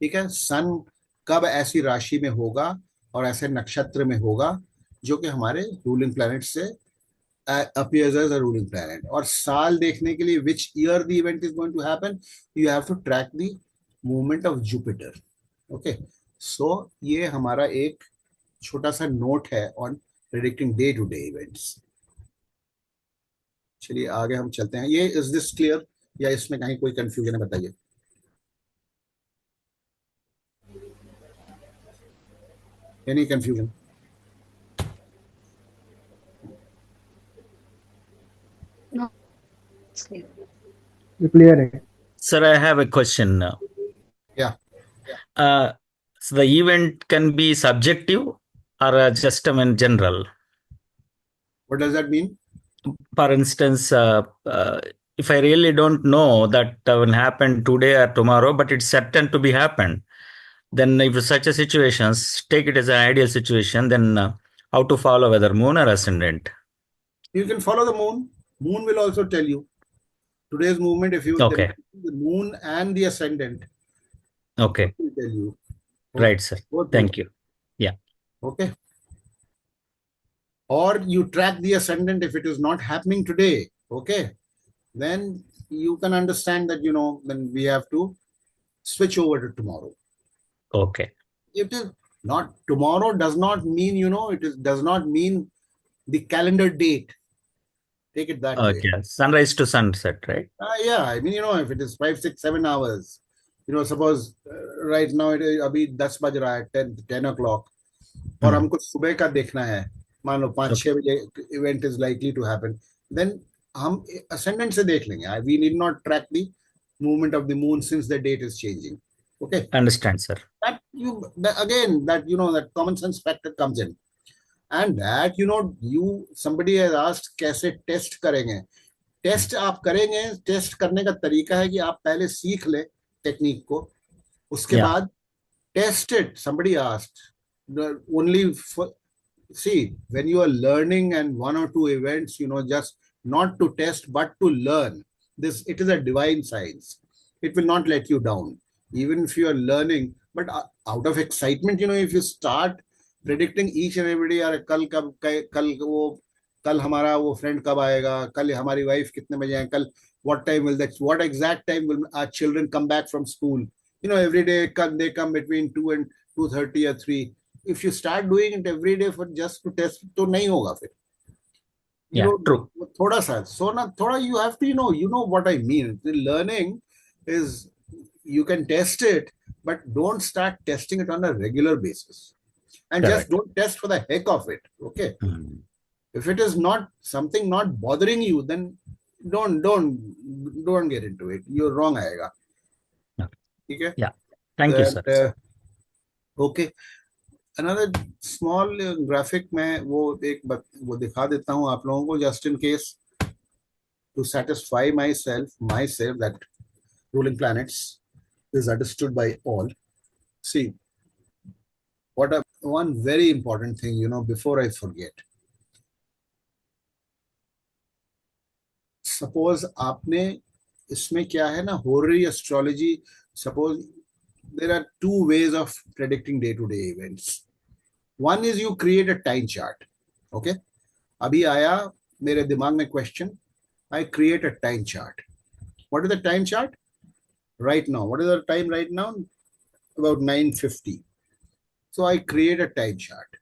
ठीक है, सन कब ऐसी राशि में होगा और ऐसे नक्षत्र में होगा जो कि हमारे रूलिंग प्लैनेट से appears as a ruling planet. और साल देखने के लिए which year the event is going to happen, you have to track the movement of Jupiter. Okay, so ये हमारा एक छोटा सा नोट है on predicting day to day events. चलिए आगे हम चलते हैं. ये इज दिस क्लियर या इसमें कहीं कोई कंफ्यूजन है, बताइए. Any confusion? क्लियर है. Sir, I have a question now. Yeah. So the event can be subjective or just in general. What does that mean? For instance, if I really don't know that will happen today or tomorrow, but it's certain to be happen, then if such a situation, take it as an ideal situation, then how to follow whether moon or ascendant? You can follow the moon. Moon will also tell you today's movement. If you Okay. the moon and the ascendant, Okay. will tell you. Right, sir. Both Thank will. you. Yeah. Okay. Or you track the ascendant if it is not happening today. Okay. Then you can understand that, then we have to switch over to tomorrow. Okay. It is not tomorrow does not mean, does not mean the calendar date. Take it that way. Okay. Sunrise to sunset, right? Yeah, I mean, if it is 5, 6, 7 hours, suppose right now it is अभी 10 बज रहा है, 10 o'clock, और हमको सुबह का देखना है, मान लो 5-6 बजे event is likely to happen, then हम ascendant से देख लेंगे. We need not track the movement of the moon since the date is changing. Okay. Understand, sir. That common sense factor comes in. And that, somebody has asked कैसे टेस्ट करेंगे. टेस्ट आप करेंगे, टेस्ट करने का तरीका है कि आप पहले सीख ले टेक्निक को, उसके बाद test it. Somebody asked only for, see, when you are learning and 1 or 2 events, just not to test but to learn, this, it is a divine science. It will not let you down even if you are learning, but out of excitement, if you start predicting each and every day, कल हमारा वो फ्रेंड कब आएगा, कल हमारी वाइफ कितने बजे आए, कल what exact time will our children come back from school, every day they come between 2 and 2:30 or 3. If you start doing it every day for just to test, तो नहीं होगा फिर. True. थोड़ा सा, so ना थोड़ा, you have to, you know what I mean. The learning is, you can test it, but don't start testing it on a regular basis. And Correct. just don't test for the heck of it. Okay. If it is not something not bothering you, then don't get into it. You're wrong आएगा. Okay. Yeah. Thank you, sir. Okay. Another small graphic मैं वो दिखा देता हूँ आप लोगों को, just in case, to satisfy myself that ruling planets is understood by all. See, one very important thing, before I forget. Suppose आपने इसमें क्या है ना, horary astrology, suppose there are 2 ways of predicting day-to-day events. One is you create a time chart. Okay. अभी आया मेरे दिमाग में question, I create a time chart. What is the time chart? Right now, what is the time right now? About 9:50. So I create a time chart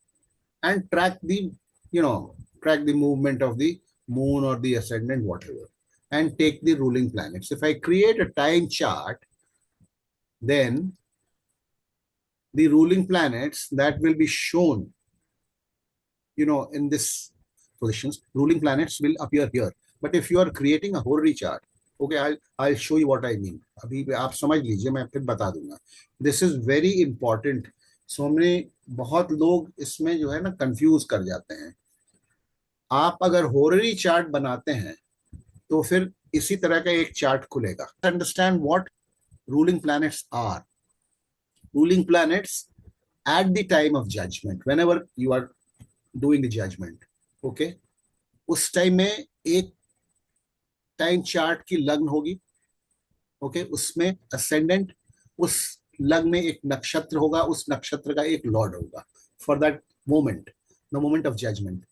and track the movement of the moon or the ascendant, whatever, and take the ruling planets. If I create a time chart, then the ruling planets that will be shown, in this positions, ruling planets will appear here. But if you are creating a horary chart, okay, I'll show you what I mean. अभी आप समझ लीजिए, मैं फिर बता दूंगा. This is very important. So बहुत लोग इसमें जो है ना कंफ्यूज कर जाते हैं. आप अगर horary चार्ट बनाते हैं तो फिर इसी तरह का एक चार्ट खुलेगा. Understand what ruling planets are. Ruling planets at the time of judgment, whenever you are doing the judgment, okay, उस टाइम में एक टाइम चार्ट की लग्न होगी. ओके, उसमें असेंडेंट, उस लग्न में एक नक्षत्र होगा, उस नक्षत्र का एक लॉर्ड होगा for that moment, the moment of judgement.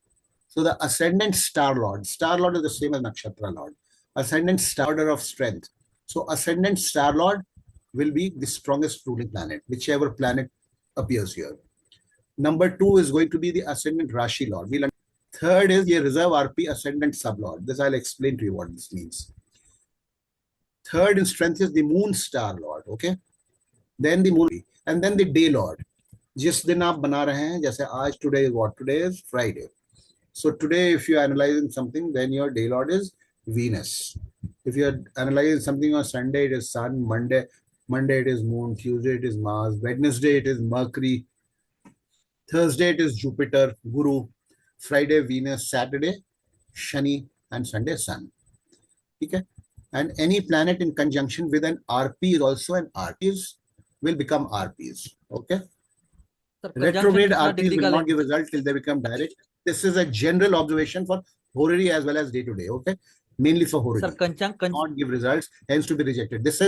So the ascendant star lord is the same as nakshatra lord. Ascendant star order of strength. So ascendant star lord will be the strongest ruling planet, whichever planet appears here. Number 2 is going to be the ascendant Rashi Lord. Third is the reserve RP ascendant sublord. This I'll explain to you what this means. Third in strength is the moon star lord. Okay, then the moon, and then the day lord. जिस दिन आप बना रहे हैं, जैसे आज today is what? Today is Friday. So today, if you are analyzing something, then your day lord is Venus. If you are analyzing something on Sunday, it is Sun. Monday it is Moon. Tuesday it is Mars. Wednesday it is Mercury. Thursday it is Jupiter, Guru. Friday Venus. Saturday Shani, and Sunday Sun. Okay, and any planet in conjunction with an RP is also an RPs will become RPs. Okay. Sir Retrograde कितना RPs डिग्री will का not लेंगे? give result till they become direct. This is a general observation for horary as well as day to day. Okay, mainly for horary. Sir conjunction Not give results, hence to be rejected. This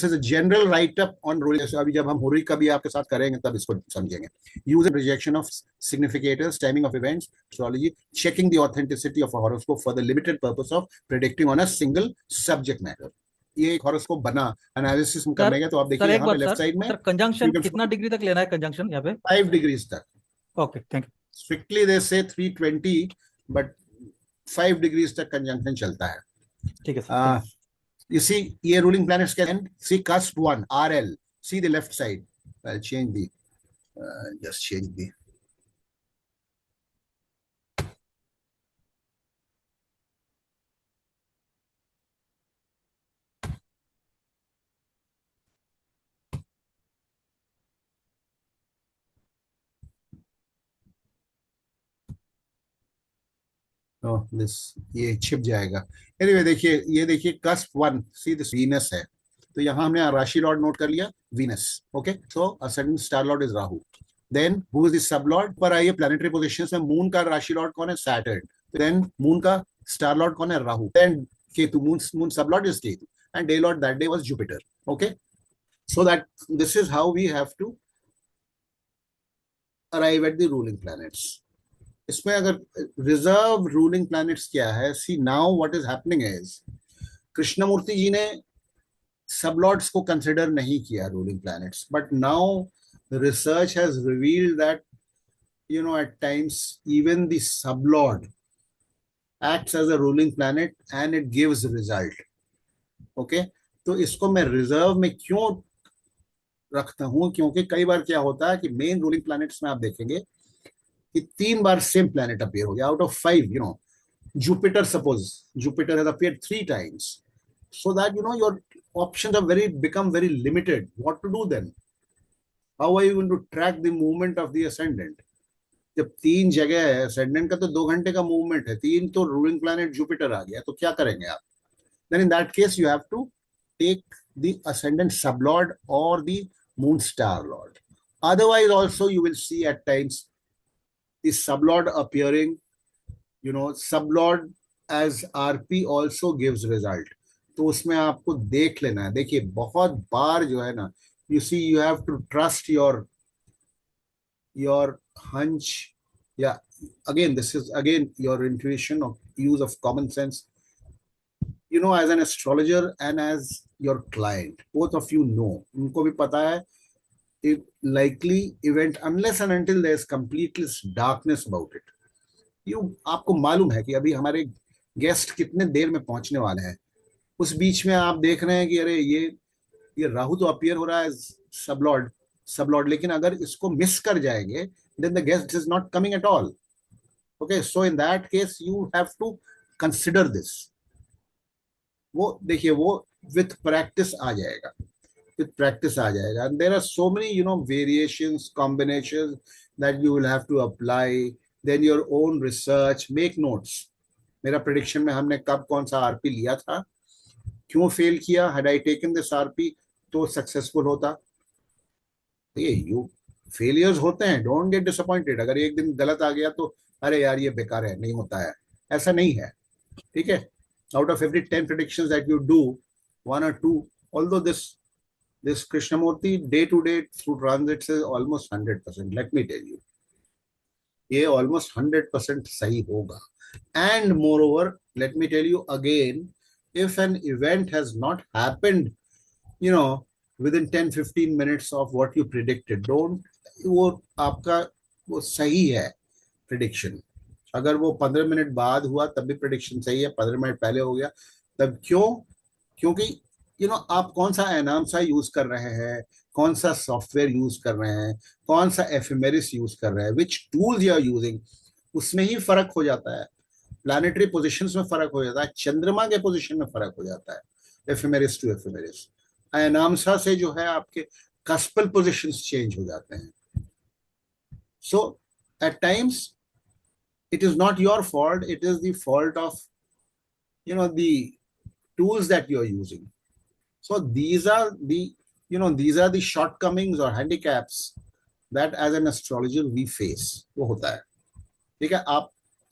is a general write-up on ruling. So अभी जब हम horary का भी आपके साथ करेंगे तब इसको समझेंगे. Use and rejection of significators, timing of events, astrology, checking the authenticity of a horoscope for the limited purpose of predicting on a single subject matter. ये एक हॉरोस्कोप बना एनालिसिस करने के, तो आप सर देखिए एक यहाँ पे बात लेफ्ट सर, साइड में सर कंजंक्शन you can कितना डिग्री तक लेना है कंजंक्शन यहाँ पे? 5 degrees तक. Okay, thank you. Strictly they say 320, but 5 degrees तक conjunction चलता है. ठीक है सर. You see, ये ruling planets के end. See cusp 1, RL. See the left side. I'll change the, just change the. Oh, this ये छिप जाएगा. Anyway, देखिए ये देखिए cusp 1. See this Venus है. तो यहाँ हमने राशि लॉर्ड नोट कर लिया, Venus. Okay, so ascendant star lord is Rahu. Then who is the sub lord? पर आइए planetary positions में मून का राशि लॉर्ड कौन है? Saturn. Then मून का star lord कौन है? Rahu. Then Ketu. Moon sub lord is Ketu, and day lord that day was Jupiter. Okay, so that this is how we have to arrive at the ruling planets. इसमें अगर रिजर्व रूलिंग प्लैनेट्स क्या है, see now what is happening is Krishnamurti ji ने सबलॉर्ड्स को कंसिडर नहीं किया ruling planets, but now research has revealed that you know at times even the sublord acts as a ruling planet and it gives result. Okay, तो इसको मैं रिजर्व में क्यों रखता हूं, क्योंकि कई बार क्या होता है कि मेन रूलिंग प्लैनेट्स में आप देखेंगे कि 3 बार सेम प्लैनेट अपीयर हो गया out of 5. You know, Jupiter, suppose Jupiter has appeared 3 times, so that you know your options are become very limited. What to do then? How are you going to track the movement of the ascendant? जब 3 जगह है ascendant का, तो 2 घंटे का मूवमेंट है, 3 तो रूलिंग प्लैनेट जुपिटर आ गया, तो क्या करेंगे आप? Then in that case you have to take the ascendant sublord or the moon star lord. Otherwise also you will see at times the sublord appearing, you know, sublord as RP also gives result. तो उसमें आपको देख लेना है. देखिए बहुत बार जो है ना, you see you have to trust your hunch. Yeah, again this is again your intuition of use of common sense. You know, as an astrologer and as your client, both of you know, उनको भी पता है if likely event, unless and until there is complete darkness about it. आपको मालूम है कि अभी हमारे गेस्ट कितने देर में पहुंचने वाले हैं, उस बीच में आप देख रहे हैं कि अरे ये राहु तो अपीयर हो रहा है सबलॉर्ड, लेकिन अगर इसको मिस कर जाएंगे then the guest is not coming at all. Okay, so in that case you have to consider this. वो देखिए वो with practice आ जाएगा, and there are so many, you know, variations, combinations that you will have to apply. Then your own research, make notes. मेरा prediction में हमने कब कौन सा RP लिया था, क्यों फेल किया, had I taken this RP तो सक्सेसफुल होता. ये फेलियर्स होते हैं, डोंट गेट डिसअपॉइंटेड. अगर एक दिन गलत आ गया तो अरे यार ये बेकार है, नहीं होता है, ऐसा नहीं है. ठीक है, out of every 10 predictions that you do, 1 or 2, although this Krishnamurti day to day through transits is almost 100%. Let me tell you, ये almost 100% सही होगा. And moreover, let me tell you again, if an event has not happened, you know, within 10-15 minutes of what you predicted. Don't, वो आपका वो सही है प्रिडिक्शन. अगर वो 15 मिनट बाद हुआ तब भी प्रिडिक्शन सही है, 15 मिनट पहले हो गया तब क्यों? क्योंकि आप कौन सा एनामसा यूज कर रहे हैं, कौन सा सॉफ्टवेयर यूज कर रहे हैं, कौन सा एफएमएरिस यूज कर रहे हैं, विच टूल्स यू आर यूजिंग, उसमें ही फर्क हो जाता है. प्लानिटरी पोजिशन में फर्क हो जाता है, चंद्रमा के पोजिशन में फर्क हो जाता है, एफएमएरिस टू एफएमएरिस. एनामसा से जो है आपके कस्पल पोजिशंस चेंज हो जाते हैं. So at times it is not your fault, it is the fault of the tools that you are using. So these are the shortcomings or handicaps that as an astrologer we face. वो होता है. ठीक है,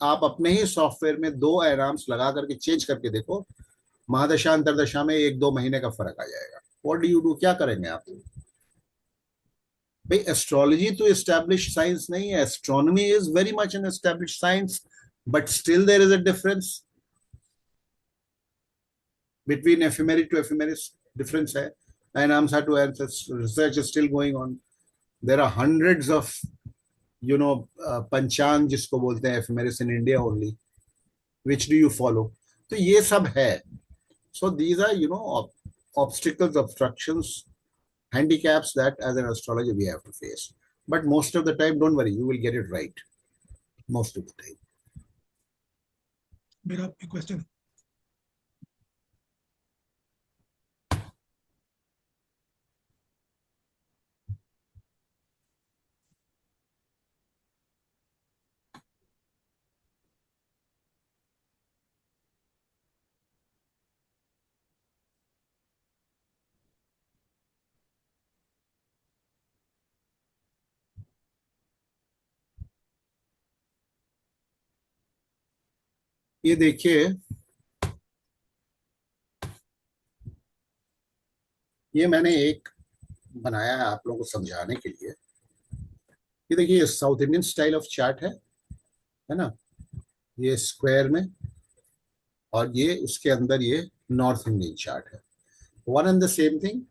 आप अपने ही सॉफ्टवेयर में 2 एनाम्स लगा करके चेंज करके देखो, महादशा अंतरदशा में 1-2 महीने का फर्क आ जाएगा. व्हाट डू यू डू, क्या करेंगे आप? भाई एस्ट्रोलॉजी तो एस्टैब्लिश्ड साइंस नहीं है. Astronomy is very much an established science, but still there is a difference between ephemeri to ephemeris. Difference है. एनामसा to research is still going on. There are hundreds of panchang जिसको बोलते हैं ephemeris in India only. Which do you follow? तो ये सब है. So these are obstacles, obstructions, handicaps that as an astrologer we have to face. But most of the time, don't worry, you will get it right. Most of the time. मेरा भी क्वेश्चन. ये देखिए, ये मैंने एक बनाया है आप लोगों को समझाने के लिए. ये देखिए, south Indian style of chart है ना, ये स्क्वायर में, और ये उसके अंदर ये नॉर्थ इंडियन चार्ट है. One and the same thing.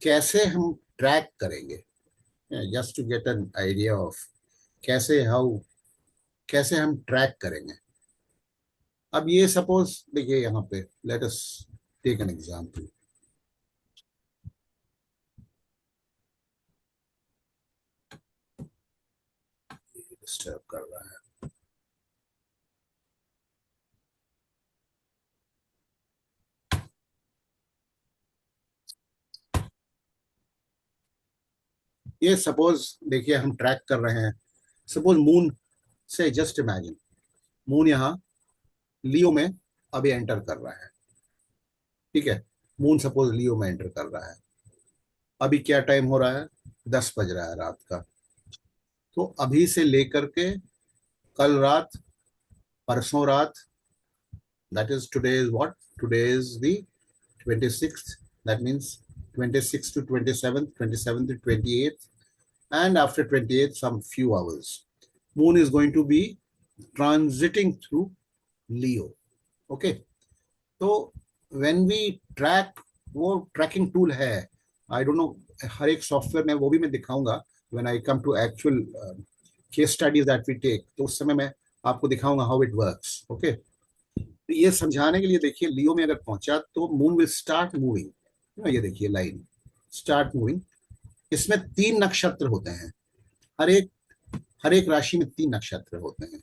कैसे हम ट्रैक करेंगे, just to get an idea of कैसे हम ट्रैक करेंगे. अब ये सपोज देखिए, यहाँ पे let us take an example. Disturb कर रहा है. ये सपोज देखिए, हम ट्रैक कर रहे हैं. सपोज मून से, जस्ट इमेजिन मून यहाँ लियो में अभी एंटर कर रहा है. ठीक है, मून सपोज लियो में एंटर कर रहा है. अभी क्या टाइम हो रहा है? 10 बज रहा है रात का. तो अभी से लेकर के कल रात, परसों रात, that is today is what, today is the 26th, that means 26 to 27th, 27th to 28th, and after 28th some few hours moon is going to be transiting through Leo. Okay, so when we track, वो ट्रैकिंग टूल है. आई डोंट नो, हर एक सॉफ्टवेयर में, वो भी मैं दिखाऊंगा when I come to actual case studies that we take. तो उस समय मैं आपको दिखाऊंगा how it works. Okay, तो ये समझाने के लिए देखिए, लियो में अगर पहुंचा तो मून विल स्टार्ट मूविंग. ये देखिए लाइन स्टार्ट मूविंग. इसमें 3 नक्षत्र होते हैं. हर एक राशि में 3 नक्षत्र होते हैं.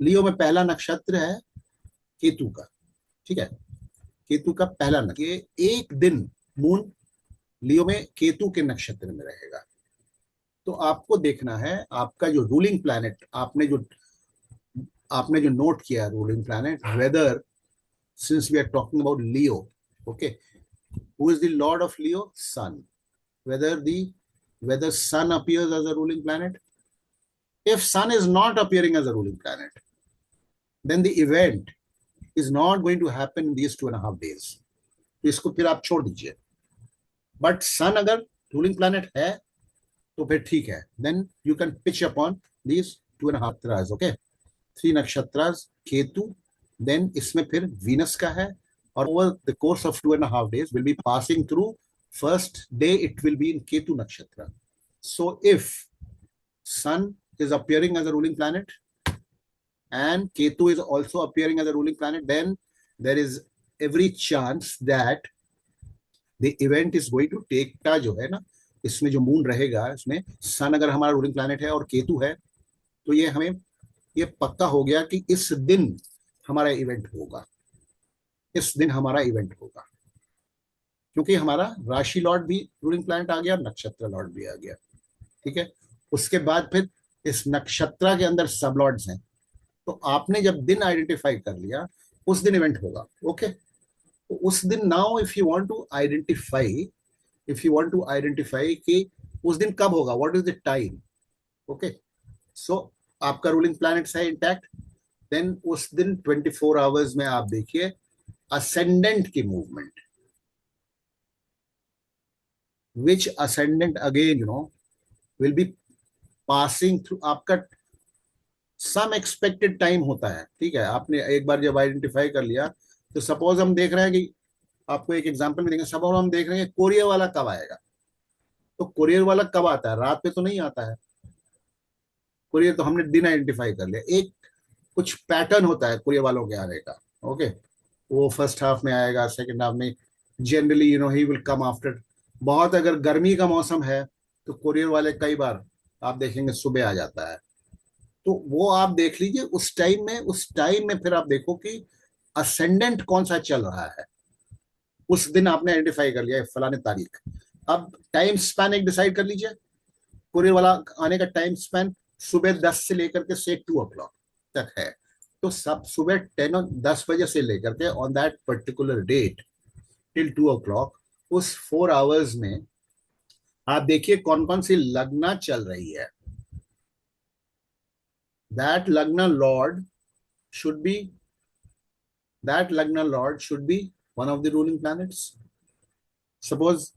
लियो में पहला नक्षत्र है केतु का. ठीक है, केतु का पहला नक्षत्र. ये एक दिन मून लियो में केतु के नक्षत्र में रहेगा. तो आपको देखना है आपका जो रूलिंग प्लैनेट, आपने जो नोट किया ruling planet, whether, since we are talking about Leo, okay, who is the lord of Leo? Sun. whether sun appears as a ruling planet. If sun is not appearing as a ruling planet, then the event is not going to happen in these 2.5 days. तो इसको फिर आप छोड़ दीजिए. बट सन अगर रूलिंग प्लैनेट है तो फिर ठीक है. Then you can pitch upon these 2.5 nakshatras. Okay, 3 nakshatras, Ketu, then इसमें फिर वीनस का है, और over the course of 2.5 days will be passing through first day it will be in Ketu Nakshatra. So if Sun is appearing as a ruling planet and Ketu is also appearing as a ruling planet, then there is every chance that the event is going to take ta जो है ना, इसमें जो मून रहेगा, इसमें सन अगर हमारा रूलिंग प्लैनेट है और केतु है, तो ये हमें ये पक्का हो गया कि इस दिन हमारा इवेंट होगा, इस दिन हमारा इवेंट होगा, क्योंकि हमारा राशि लॉर्ड भी रूलिंग प्लैनेट आ गया, नक्षत्र लॉर्ड भी आ गया। ठीक है, उसके बाद फिर इस नक्षत्र के अंदर सब लॉर्ड्स हैं, तो आपने जब दिन आइडेंटिफाई कर लिया उस दिन इवेंट होगा। ओके, तो उस दिन now if you want to identify, if you want to identify कि उस दिन कब होगा, what is the time. Okay, so आपका रूलिंग प्लैनेट्स है इंटैक्ट, देन उस दिन 24 आवर्स में आप देखिए असेंडेंट की movement, which ascendant again you know will be passing through, आपका सम एक्सपेक्टेड टाइम होता है। ठीक है, आपने एक बार जब आइडेंटिफाई कर लिया, तो सपोज हम देख रहे हैं कि आपको एक एग्जांपल में देंगे, सपोज हम देख रहे हैं कोरियर वाला कब आएगा, तो कोरियर वाला कब आता है, रात में तो नहीं आता है कोरियर, तो हमने दिन आइडेंटिफाई कर लिया। एक कुछ पैटर्न होता है कोरियर वालों के आने का। ओके, वो फर्स्ट हाफ में आएगा, सेकंड हाफ में generally you know he will come after. बहुत अगर गर्मी का मौसम है तो कोरियर वाले कई बार आप देखेंगे सुबह आ जाता है, तो वो आप देख लीजिए उस टाइम में, उस टाइम में फिर आप देखो कि असेंडेंट कौन सा चल रहा है, उस दिन आपने आइडेंटिफाई कर लिया फलाने तारीख। अब टाइम स्पैन एक डिसाइड कर लीजिए, कोरियर वाला आने का टाइम स्पैन सुबह 10 से लेकर के से 2 o'clock तक है, तो सब सुबह 10 बजे से लेकर के on that particular date till 2 o'clock, उस 4 आवर्स में आप देखिए कौन कौन सी लग्ना चल रही है। that lagna lord should be that lagna lord should be one of the ruling planets. suppose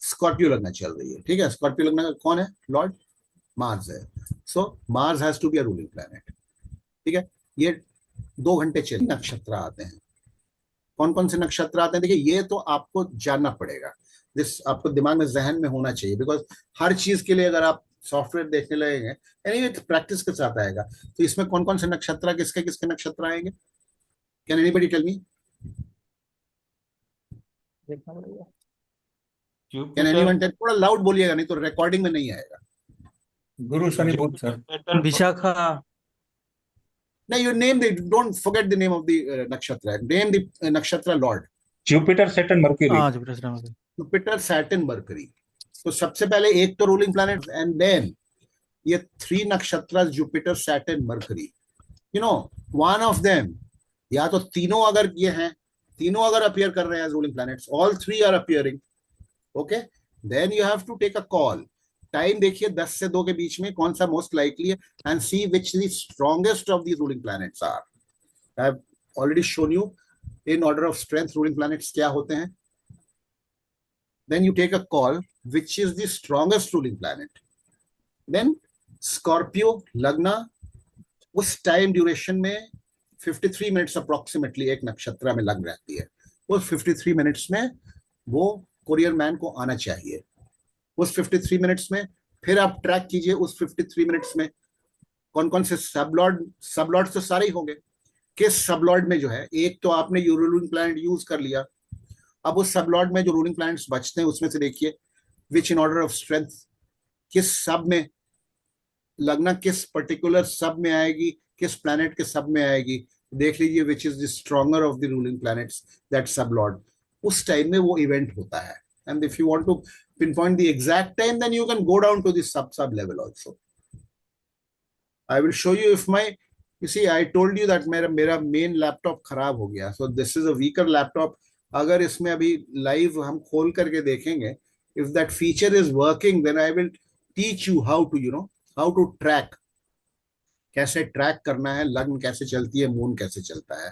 Scorpio लग्ना चल रही है, ठीक है, स्कॉर्पियो लग्ना का कौन है लॉर्ड, मार्स है, so Mars has to be a ruling planet. ठीक है, ये 2 घंटे चले नक्षत्र आते हैं, कौन कौन से नक्षत्र आते हैं देखिए, ये तो आपको जानना पड़ेगा, जिस आपको दिमाग में जहन में होना चाहिए, बिकॉज हर चीज के लिए अगर आप सॉफ्टवेयर देखने लगेंगे, एनीवे प्रैक्टिस के साथ आएगा, तो इसमें कौन कौन से नक्षत्र, किसके किसके नक्षत्र आएंगे, can anybody tell me, can anyone tell, थोड़ा लाउड बोलिएगा नहीं तो रिकॉर्डिंग में नहीं आएगा। Guru Shani Budh sir. Vishakha, No, you name the, don't forget the name of the nakshatra, name the nakshatra lord। Jupiter Saturn mercury. हाँ जुपिटर, जुपिटर सैटर्न मरकरी, तो सबसे पहले एक तो रूलिंग प्लैनेट, एंड देन ये 3 नक्षत्र Jupiter Saturn mercury, you know one of them, या तो तीनों अगर ये हैं, तीनों अगर अपीयर कर रहे हैं as ruling planets, all 3 are appearing, okay, then you have to take a call. Time देखिए 10 से 2 के बीच में कौन सा मोस्ट लाइकली है, and see which the strongest of the ruling planets are. I have already shown you in order of strength ruling planets क्या होते हैं, then you take a call which is the strongest ruling planet, then Scorpio लग्ना, उस टाइम ड्यूरेशन में 53 मिनट्स अप्रोक्सीमेटली एक नक्षत्र में लग रहती है, उस 53 मिनट्स में वो कोरियर मैन को आना चाहिए। उस 53 मिनट्स में फिर आप ट्रैक कीजिए उस 53 मिनट्स में कौन कौन से सबलॉर्ड तो सारे ही होंगे, किस सबलॉर्ड में जो है, एक तो आपने रूलिंग प्लैनेट यूज कर लिया, अब उस सबलॉर्ड में जो रूलिंग प्लैनेट्स बचते हैं उसमें से देखिए विच इन ऑर्डर ऑफ स्ट्रेंथ, किस सब में लगना, किस पर्टिकुलर सब में आएगी, किस प्लैनेट के सब में आएगी, देख लीजिए which is the stronger of the ruling planets, that sublord, उस टाइम में वो इवेंट होता है। And if you want to pinpoint the exact time, then you can go down to the sub level also. I will show you if my, you see I told you that मेरा main laptop खराब हो गया, so this is a weaker laptop। अगर इसमें अभी लाइव हम खोल करके देखेंगे, if that feature is working, then I will teach you how to, you know, how to track, कैसे ट्रैक करना है, लग्न कैसे चलती है, मून कैसे चलता है।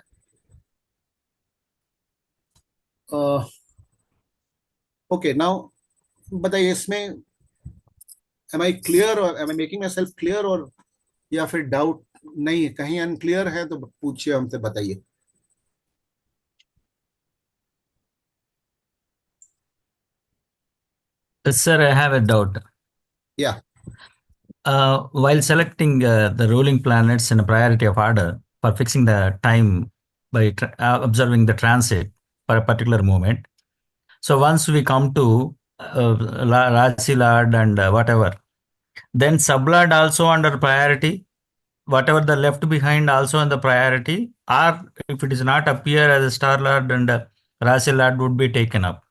ओके, नाउ बताइए इसमें am I clear or am I making myself clear, और या फिर डाउट नहीं है, कहीं अनक्लियर है तो पूछिए, हमसे बताइए। Sir, I have a doubt. Yeah. While selecting the ruling planets in a priority of order for fixing the time by observing the transit for a particular moment. So once we come to Rasi Lord and whatever, then Sublord also under priority, whatever the left behind also in the priority, or if it is not appear as a Star Lord and Rasi Lord would be taken up.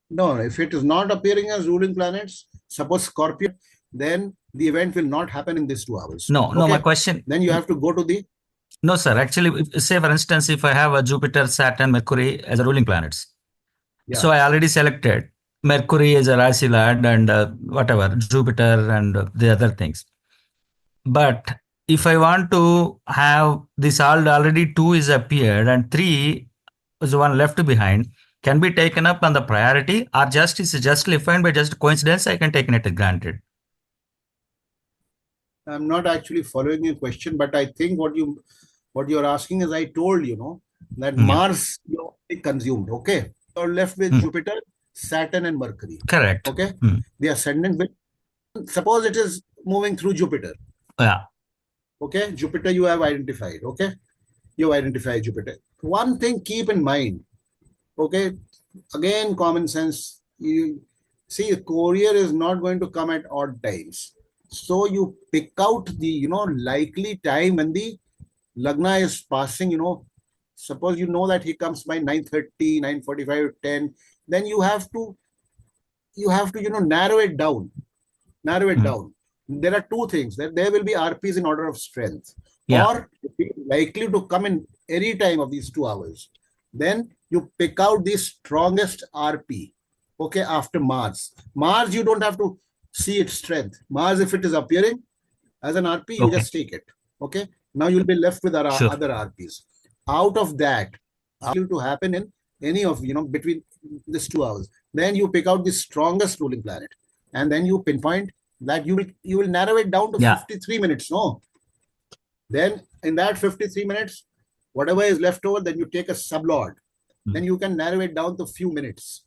No, if it is not appearing as ruling planets, suppose Scorpio, then the event will not happen in these 2 hours. No, my question. Then you have to go to the. No, sir. Actually, say for instance, if I have a Jupiter, Saturn, Mercury as a ruling planets, so I already selected Mercury as a Rasi Lord and whatever Jupiter and the other things. But if I want to have this already 2 is appeared and 3 is the one left behind, can be taken up on the priority, or just is just defined by just coincidence, I can take it as granted. I'm not actually following your question, but I think what you're asking is, I told that Mars you already consumed. Okay, you're left with Jupiter, Saturn, and Mercury. Correct. Okay, the ascendant will, suppose it is moving through Jupiter. Yeah. Okay, Jupiter you have identified. Okay, you identify Jupiter. One thing keep in mind. Okay, again common sense. You see, a courier is not going to come at odd times. So you pick out the likely time when the Lagna is passing. Suppose that he comes by 9:30, 9:45, 10. Then you have to narrow it down. There are 2 things. That there will be RPs in order of strength, or likely to come in any time of these 2 hours. Then you pick out the strongest RP. Okay, after Mars. Mars, you don't have to see its strength. Mars, if it is appearing as an RP, you just take it. Okay, now you'll be left with other RPs. Out of that, to happen in any of between these 2 hours. Then you pick out the strongest ruling planet, and then you pinpoint that you will narrow it down to 53 minutes. No, then in that 53 minutes, whatever is left over, then you take a sublord. Then you can narrow it down to few minutes.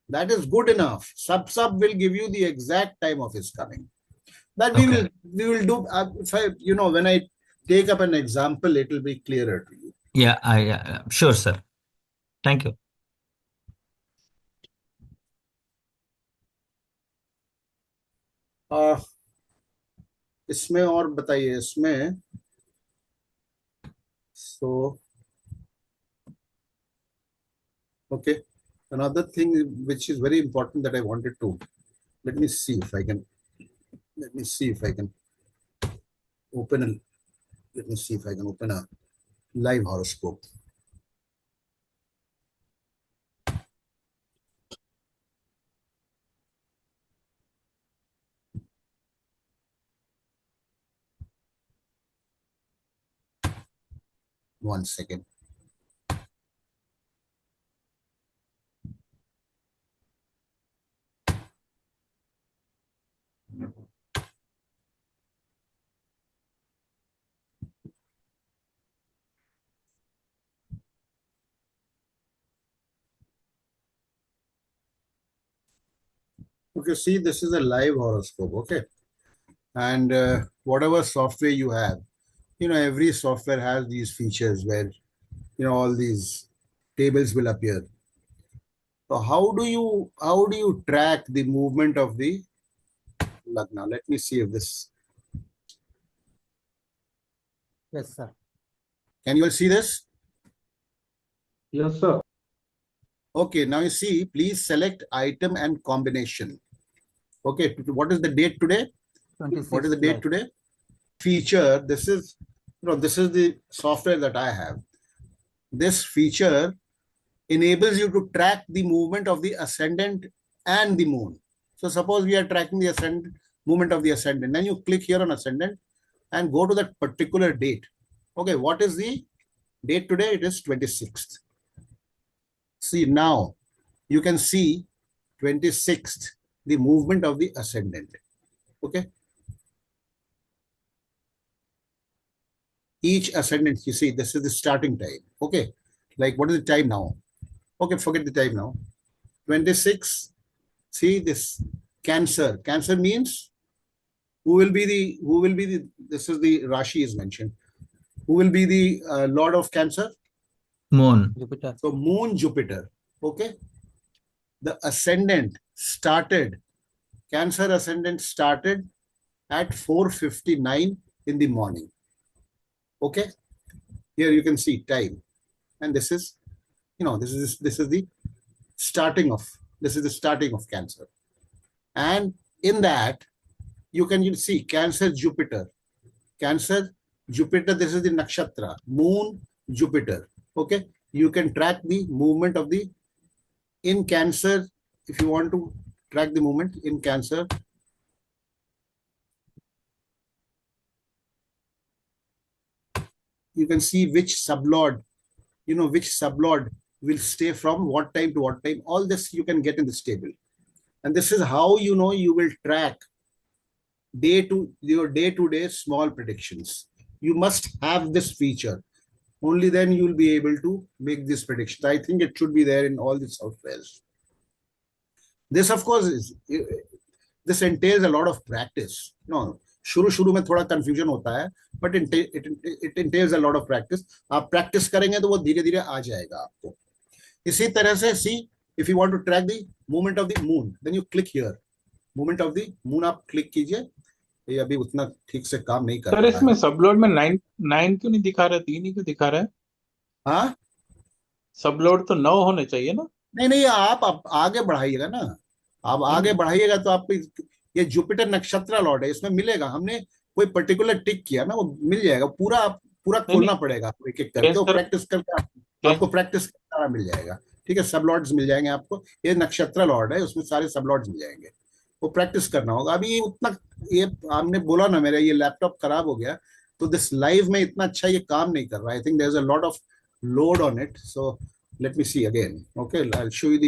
That is good enough. Sub will give you the exact time of his coming. That we will do. When I take up an example, it will be clearer to you. Yeah, sure, sir. Thank you. इसमें और बताइए इसमें. So, okay. Another thing which is very important that I wanted to, let me see if I can open a live horoscope. One second. Okay, see, this is a live horoscope. Okay, and whatever software you have, every software has these features where all these tables will appear. So how do you track the movement of the Lagna? Let me see if this. Yes, sir. Can you all see this? Yes, sir. Okay, now you see, please select item and combination. Okay, what is the date today? 26th What is the date July. today? Feature, this is the software that I have. This feature enables you to track the movement of the ascendant and the moon. So suppose we are tracking the ascendant movement of the ascendant. Then you click here on ascendant and go to that particular date. Okay, what is the date today? It is 26th. See, now you can see 26th, the movement of the ascendant. Okay. Each ascendant, you see, this is the starting time. Okay. Like, what is the time now? Okay, forget the time now. 26, See this Cancer. Cancer means this is the Rashi is mentioned. Who will be the Lord of Cancer? Moon. Jupiter. So Moon, Jupiter. Okay. The ascendant started, Cancer ascendant started at 4:59 in the morning. Okay. Here you can see time. And this is, this is the starting of Cancer. And in that, you can see Cancer, Jupiter. Cancer, Jupiter, this is the nakshatra. Moon, Jupiter. Okay. You can track the movement of the, in Cancer, if you want to track the movement in Cancer, you can see which sublord, which sublord will stay from what time to what time. All this you can get in this table. And this is how you will track your day-to-day small predictions. You must have this feature. Only then you will be able to make this prediction. I think it should be there in all the softwares. This, of course, this entails a lot of practice. शुरू में थोड़ा कंफ्यूजन होता है, but it entails a lot of practice. आप practice करेंगे तो वो धीरे-धीरे आ जाएगा आपको. इसी तरह से, see, if you want to track the movement of the moon, then you click here. Movement of the moon आप click कीजिए. ये अभी उतना ठीक से काम नहीं कर रहा है. सर इसमें सबलोड में 9 क्यों नहीं दिखा रहा है, 3 ही क्यों दिखा रहा है? हाँ, सबलोड तो 9 होने चाहिए ना? नहीं, आप आगे बढ़ाइएगा ना. आप आगे बढ़ाइएगा तो आपको ये जुपिटर नक्षत्र लॉर्ड है, इसमें मिलेगा. हमने कोई पर्टिकुलर टिक किया ना, वो मिल जाएगा. पूरा खोलना पड़ेगा एक एक करके. तो प्रैक्टिस करके आपको प्रैक्टिस सारा मिल जाएगा. ठीक है, सब लॉर्ड्स मिल जाएंगे आपको. ये नक्षत्र लॉर्ड है, उसमें सारे सब लॉर्ड्स मिल जाएंगे. वो प्रैक्टिस करना होगा. अभी उतना, ये आपने बोला ना, मेरा ये लैपटॉप खराब हो गया, तो दिस लाइव में इतना अच्छा ये काम नहीं कर रहा. I think there is a lot of load on it. So let me see again. Okay, I'll show you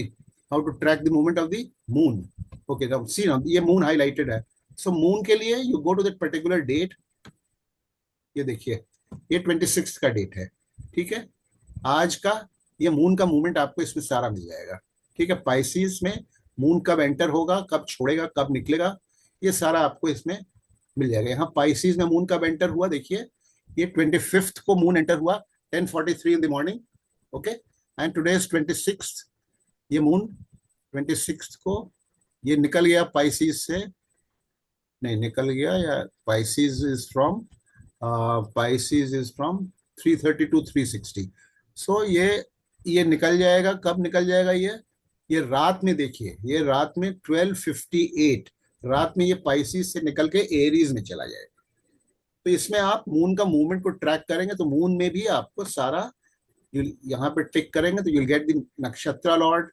how to track the movement of the moon. Okay, now see, now ये moon highlighted है. So moon के लिए you go to that particular date. ये देखिए, ये 26 का डेट है. ठीक है, आज का ये मून का मूवमेंट आपको इसमें सारा मिल जाएगा. ठीक है, पाइसिस में मून कब एंटर होगा, कब छोड़ेगा, कब निकलेगा, ये सारा आपको इसमें मिल जाएगा. यहाँ पाइसिस में मून कब एंटर हुआ, देखिए, ये 25th को मून एंटर हुआ 10:43 in the morning. Okay, and today is 26th. ये मून 26th को ये निकल गया पाइसिस से, नहीं निकल गया, या पाइसिस इज फ्रॉम 330 to 360. सो ये निकल जाएगा. कब निकल जाएगा ये रात में. देखिए, ये रात में 12:58 रात में ये पाइसिस से निकल के एरीज में चला जाएगा. तो इसमें आप मून का मूवमेंट को ट्रैक करेंगे तो मून में भी आपको सारा यहाँ पे टिक करेंगे तो you'll get the नक्षत्र लॉर्ड,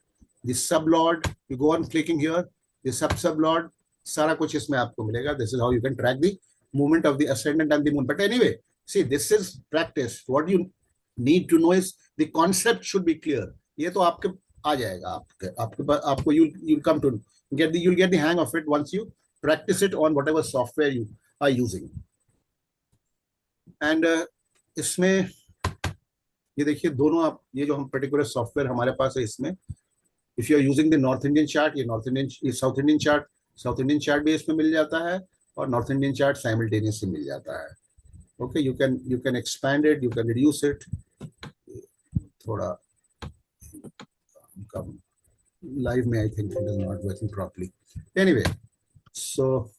the सब Lord, you go on clicking here, the सब लॉर्ड, सारा कुछ इसमें आपको मिलेगा. This is how you can track the movement of the ascendant and the moon. But anyway, see, this is practice. What you need to know is the concept should be clear. ये तो आपके आ जाएगा. आपको you'll come to you'll get the hang of it once you practice it on whatever software you are using. And इसमें ये देखिए, दोनों आप, ये जो हम पर्टिकुलर सॉफ्टवेयर हमारे पास है, इसमें if you are using the north Indian chart, ये साउथ इंडियन चार्ट भी इसमें मिल जाता है, और नॉर्थ इंडियन चार्ट साइमल्टेनियसली मिल जाता है. Okay, you can expand it, you can reduce it. थोड़ा कम लाइव में I think it is not working properly. Anyway, so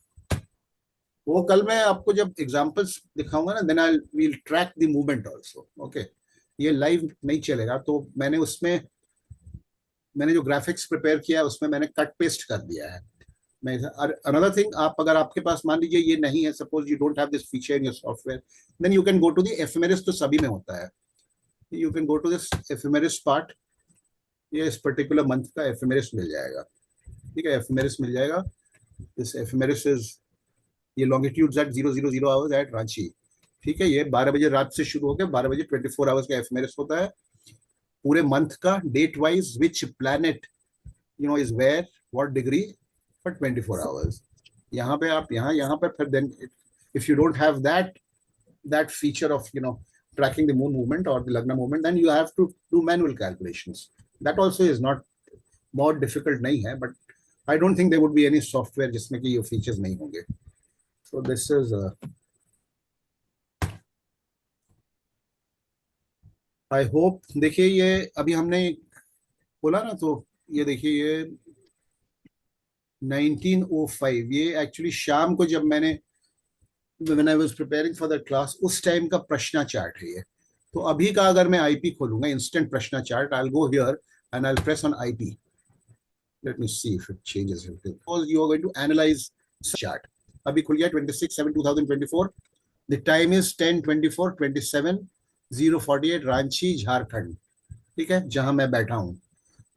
वो कल मैं आपको जब एग्जांपल्स दिखाऊंगा ना, then I will track the movement also. Okay, ये लाइव नहीं चलेगा, तो मैंने जो ग्राफिक्स प्रिपेयर किया है उसमें मैंने कट पेस्ट कर दिया है. अनदर थिंग, अगर आपके पास मान लीजिए ये नहीं है, suppose you don't have this feature in your software, then you can go to the ephemeris. तो सभी में होता है. You can go to this ephemeris part. ये इस पर्टिकुलर मंथ का एफेमेरिस मिल जाएगा. ठीक है, एफेमेरिस मिल जाएगा. दिस एफेमेरिस इज, ये longitudes at 000 hours at Ranchi. ठीक है, ये 12 बजे रात से शुरू होकर 12 बजे 24 आवर्स का एफेमेरिस होता है. पूरे मंथ का date wise which planet is where, what degree, for 24 hours. यहाँ पे आप यहाँ पे फिर then if you don't have that feature of tracking the moon movement or the lagna movement, then you have to do manual calculations. That also is not बहुत difficult नहीं है, but I don't think there would be any software जिसमें कि ये फीचर्स नहीं होंगे. So this is I hope. देखिए ये अभी हमने बोला ना, तो ये देखिए ये 1905, ये एक्चुअली शाम को जब मैंने when I was preparing for the class उस टाइम का प्रश्न चार्ट है ये. तो अभी का अगर मैं आईपी खोलूंगा, इंस्टेंट प्रश्न chart, I will go here and I will press on IP. Let me see if it changes anything. Suppose you are going to analyze chart. अभी खुल गया 26/7/2024. The time is 10:24:27 0:48 Ranchi Jharkhand. ठीक है, जहां मैं बैठा हूं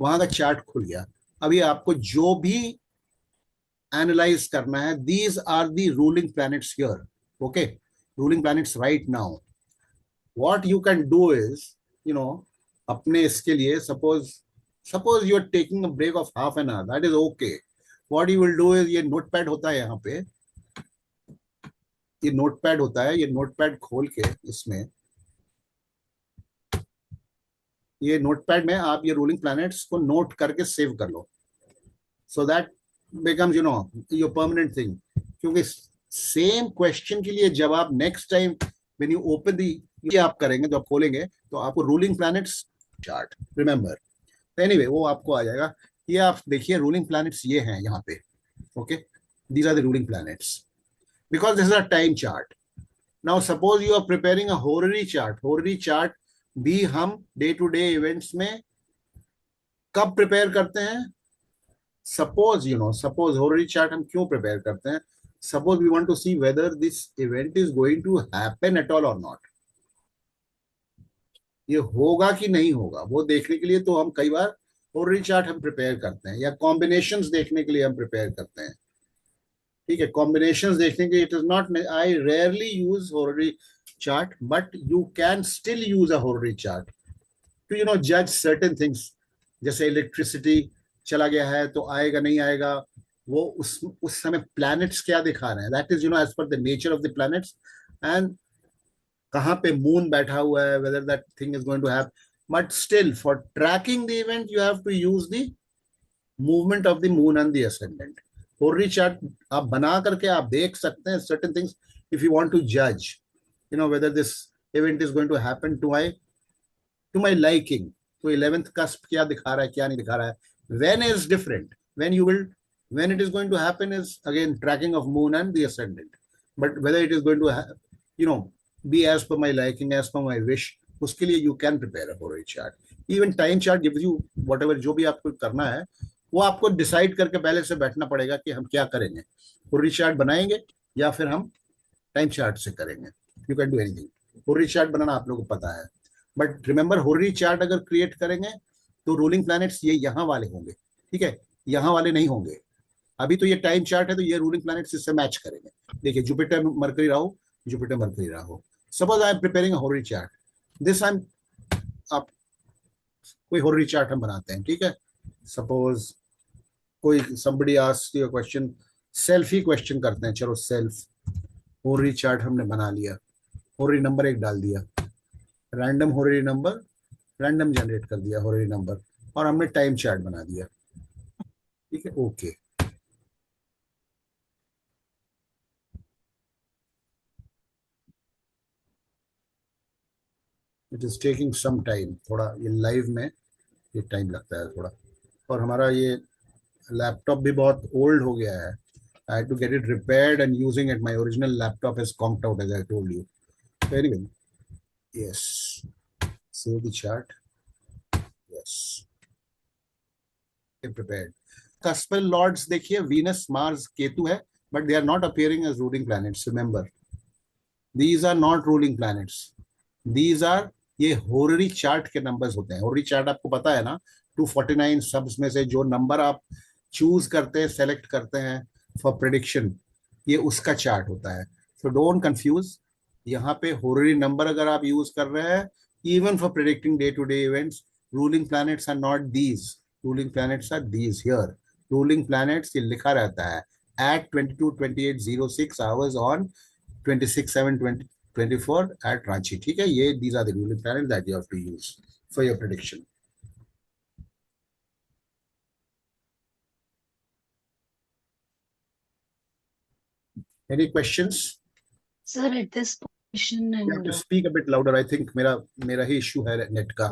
वहां का चार्ट खुल गया. अभी आपको जो भी एनालाइज करना है, these are the ruling planets here. Okay, ruling planets right now. What you can do is, you know, अपने इसके लिए suppose you are taking a break of half an hour, that is okay. What you will do is, ये नोटपैड होता है यहाँ पे, ये नोटपैड होता है, ये नोटपैड खोल के इसमें, ये नोटपैड में आप ये रूलिंग प्लैनेट्स को नोट करके सेव कर लो. So that becomes, you know, your permanent thing. क्योंकि सेम क्वेश्चन के लिए जब आप next time when you open the, ये आप करेंगे, जब खोलेंगे तो आपको ruling planets chart remember. Anyway वो आपको आ जाएगा. ये आप देखिए रूलिंग प्लैनेट्स ये हैं यहाँ पे. Okay, these are the ruling planets because this is a time chart. Now suppose you are preparing a horary chart. Horary chart भी हम डे टू डे इवेंट्स में कब प्रिपेयर करते हैं? Suppose, you know, suppose horary chart हम क्यों प्रिपेयर करते हैं? Suppose we want to see whether this event is going to happen at all और नॉट. ये होगा कि नहीं होगा वो देखने के लिए तो हम कई बार होररी चार्ट हम प्रिपेयर करते हैं, या कॉम्बिनेशंस देखने के लिए हम प्रिपेयर करते हैं. ठीक है, कॉम्बिनेशंस देखने के लिए it is not, I rarely use horary chart, but you can still use a horary chart to, you know, जज सर्टेन थिंग्स. जैसे इलेक्ट्रिसिटी चला गया है तो आएगा नहीं आएगा, वो उस समय प्लैनेट्स क्या दिखा रहे हैं, that is, you know, as per the nature of the planets. And कहाँ पे मून बैठा हुआ है, whether that thing is going to happen. But still, for tracking the event, you have to use the movement of the moon and the ascendant. Horary chart आप बना करके आप देख सकते हैं certain things if you want to judge, you know, whether this event is going to happen to my liking. तो 11th cusp क्या दिखा रहा है, क्या नहीं दिखा रहा है. When is different. When it is going to happen is again tracking of moon and the ascendant. But whether it is going to you know, be as per my liking, as per my wish, उसके लिए you can prepare a horary chart. Even time chart gives you whatever, जो भी आपको करना है वो आपको डिसाइड करके पहले से बैठना पड़ेगा कि हम क्या करेंगे. horary chart बनाएंगे या फिर हम टाइम चार्ट से करेंगे. You can do anything. horary chart बनाना आप लोगों को पता है, बट रिमेंबर horary chart अगर क्रिएट करेंगे तो रूलिंग प्लैनेट्स ये यहाँ वाले होंगे. ठीक है, यहाँ वाले नहीं होंगे. अभी तो ये टाइम चार्ट है तो ये रूलिंग प्लैनेट्स इससे मैच करेंगे. देखिए Jupiter mercury Rahu, Jupiter mercury Rahu. Suppose I am preparing a horary chart. This I'm आप कोई horary chart हम बनाते हैं. ठीक है, suppose कोई somebody asks you a question, self he question करते हैं. चलो self horary chart हमने बना लिया, horary number एक डाल दिया, random horary number, random generate कर दिया horary number, और हमने time chart बना दिया. ठीक है, okay. It is taking some time. थोड़ा ये लाइव में ये टाइम लगता है थोड़ा, और हमारा ये लैपटॉप भी बहुत ओल्ड हो गया है. I had to get it repaired, and using it, my original laptop is conked out, as I told you. So anyway, yes, save the chart. Yes, get prepared. Cuspal lords देखिए, Venus, Mars, Ketu है, but they are not appearing as ruling planets. Remember, these are not ruling planets. These are, ये होररी चार्ट के नंबर्स होते हैं. होररी चार्ट आपको पता है ना, 249 सब्स में से जो नंबर आप चूज करते हैं, सेलेक्ट करते हैं फॉर प्रेडिक्शन, ये उसका चार्ट होता है. So don't confuse. यहाँ पे होररी नंबर अगर आप यूज कर रहे हैं even for predicting day to day events, ruling planets are not these. Ruling planets are these here. Ruling planets ये लिखा रहता है at 22:28:06 hours on 26/7/2024 at Ranchi. ठीक है, ये these are the ruling planets that you have to use for your prediction. Any questions? Sir, at this position You have and to speak a bit louder. I think मेरा ही issue है नेट का.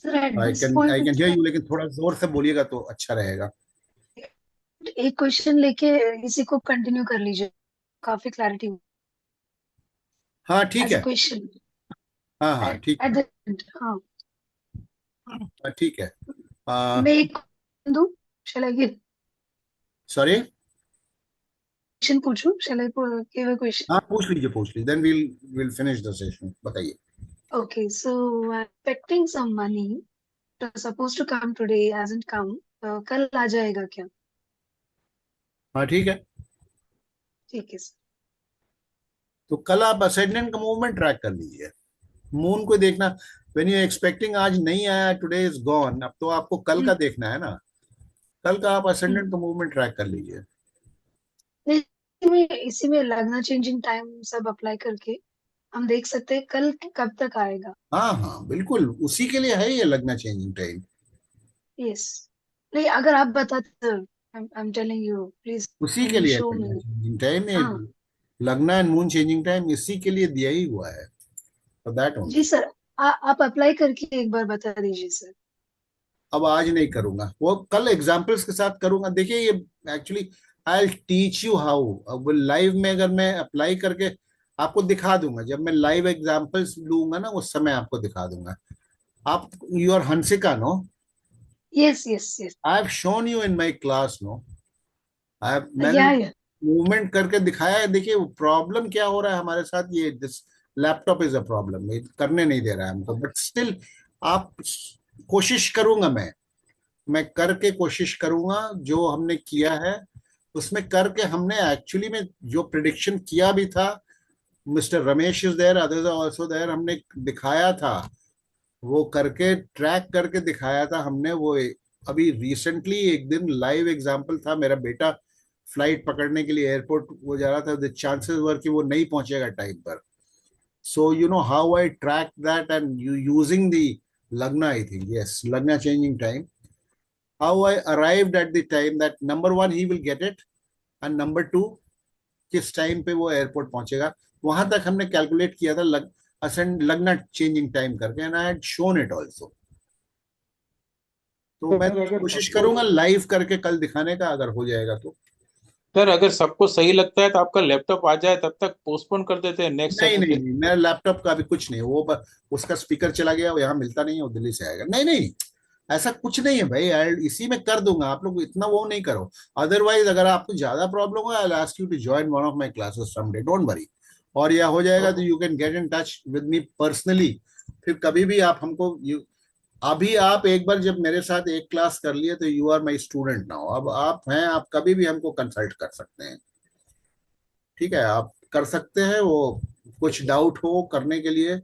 sir, at I this can point, hear you, लेकिन थोड़ा जोर से बोलिएगा तो अच्छा रहेगा. एक क्वेश्चन लेके इसी को कंटिन्यू कर लीजिए, काफी क्लैरिटी हाँ ठीक एज अ है. क्वेश्चन हाँ ठीक एट द एंड. हाँ, ठीक है. मैं एक दूं, shall I give sorry. question पूछूं? Shall I give a question? हाँ पूछ लीजिए. Then we'll finish the session. बताइए. Okay, so I'm expecting some money. It was supposed to come today, hasn't come. कल आ जाएगा क्या? हाँ ठीक है. ठीक है सर. तो कल आप असेंडेंट का मूवमेंट ट्रैक कर लीजिए. मून को देखना. व्हेन यू एक्सपेक्टिंग आज नहीं आया, टुडे इज गॉन, अब तो आपको कल का देखना है ना. कल का आप असेंडेंट का मूवमेंट ट्रैक कर लीजिए. इसी में लगना चेंजिंग टाइम सब अप्लाई करके हम देख सकते हैं कल कब तक आएगा. हाँ बिल्कुल, उसी के लिए है ये लगना चेंजिंग टाइम. यस. नहीं, अगर आप बताते sir, I am telling you, please उसी के लिए शो लगना मी. चेंजिंग टाइम है. हाँ लगना एंड मून चेंजिंग टाइम इसी के लिए दिया ही हुआ है. For that only. जी सर, आप अप्लाई करके एक बार बता दीजिए सर. अब आज नहीं करूंगा, वो कल एग्जांपल्स के साथ करूंगा. देखिए ये actually I will teach you how. अब लाइव में अगर मैं अप्लाई करके आपको दिखा दूंगा, जब मैं लाइव एग्जांपल्स लूंगा ना उस समय आपको दिखा दूंगा. आप you are Hansika no? Yes yes yes. I have shown you in my class no. मैंने या मूवमेंट करके दिखाया है. देखिए प्रॉब्लम क्या हो रहा है हमारे साथ. ये this laptop is a problem. ये करने नहीं दे रहा है हमको. बट स्टिल आप कोशिश करूंगा. मैं करके कोशिश करूंगा. जो हमने किया है उसमें करके हमने एक्चुअली में जो प्रिडिक्शन किया भी था, mister Ramesh is there, others are also there, हमने दिखाया था. वो करके ट्रैक करके दिखाया था हमने. वो अभी रिसेंटली एक दिन लाइव एग्जांपल था. मेरा बेटा फ्लाइट पकड़ने के लिए एयरपोर्ट वो जा रहा था. द चांसेस वर कि वो नहीं पहुंचेगा टाइम पर. So you know how I track that and you using the लगना, आई थिंक यस, लगना changing time. How I arrived at the time that number one he will get it and number two किस टाइम पे वो एयरपोर्ट पहुंचेगा, वहां तक हमने कैलकुलेट किया था लगना चेंजिंग टाइम करके. And I had shown it also. तो मैं कोशिश करूंगा लाइव करके कल दिखाने का, अगर हो जाएगा तो. सर अगर सबको सही लगता है तो आपका लैपटॉप आ जाए, तब तक पोस्टपोन कर देते हैं नेक्स्ट नहीं सेशन नहीं नहीं, मेरा लैपटॉप का अभी कुछ नहीं. वो उसका स्पीकर चला गया, वो यहाँ मिलता नहीं है, वो दिल्ली से आएगा. नहीं नहीं, ऐसा कुछ नहीं है भाई. इसी में कर दूंगा. आप लोग इतना वो नहीं करो. अदरवाइज अगर आपको ज्यादा प्रॉब्लम हो, I will ask you to join one of my classes someday, don't worry. और यह हो जाएगा तो you can get in touch with me personally. फिर कभी भी आप हमको अभी आप एक बार जब मेरे साथ एक क्लास कर लिए तो you are my student now. अब आप हैं, आप कभी भी हमको कंसल्ट कर सकते हैं. ठीक है, आप कर सकते हैं. वो कुछ डाउट हो करने के लिए,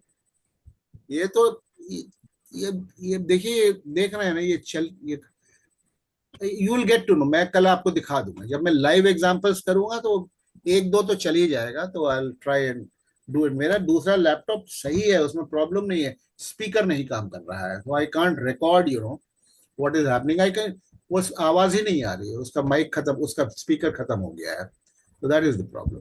ये तो ये देखिए, देख रहे हैं ना, ये you will get to know. मैं कल आपको दिखा दूंगा. जब मैं लाइव एग्जांपल्स करूंगा तो एक दो तो चल ही जाएगा. तो I will try and do it. मेरा दूसरा लैपटॉप सही है, उसमें प्रॉब्लम नहीं है. स्पीकर नहीं काम कर रहा है, तो I can't record you know what is happening. I can, वो आवाज ही नहीं आ रही है. उसका माइक खत्म, उसका स्पीकर खत्म हो गया है. तो दैट इज द प्रॉब्लम.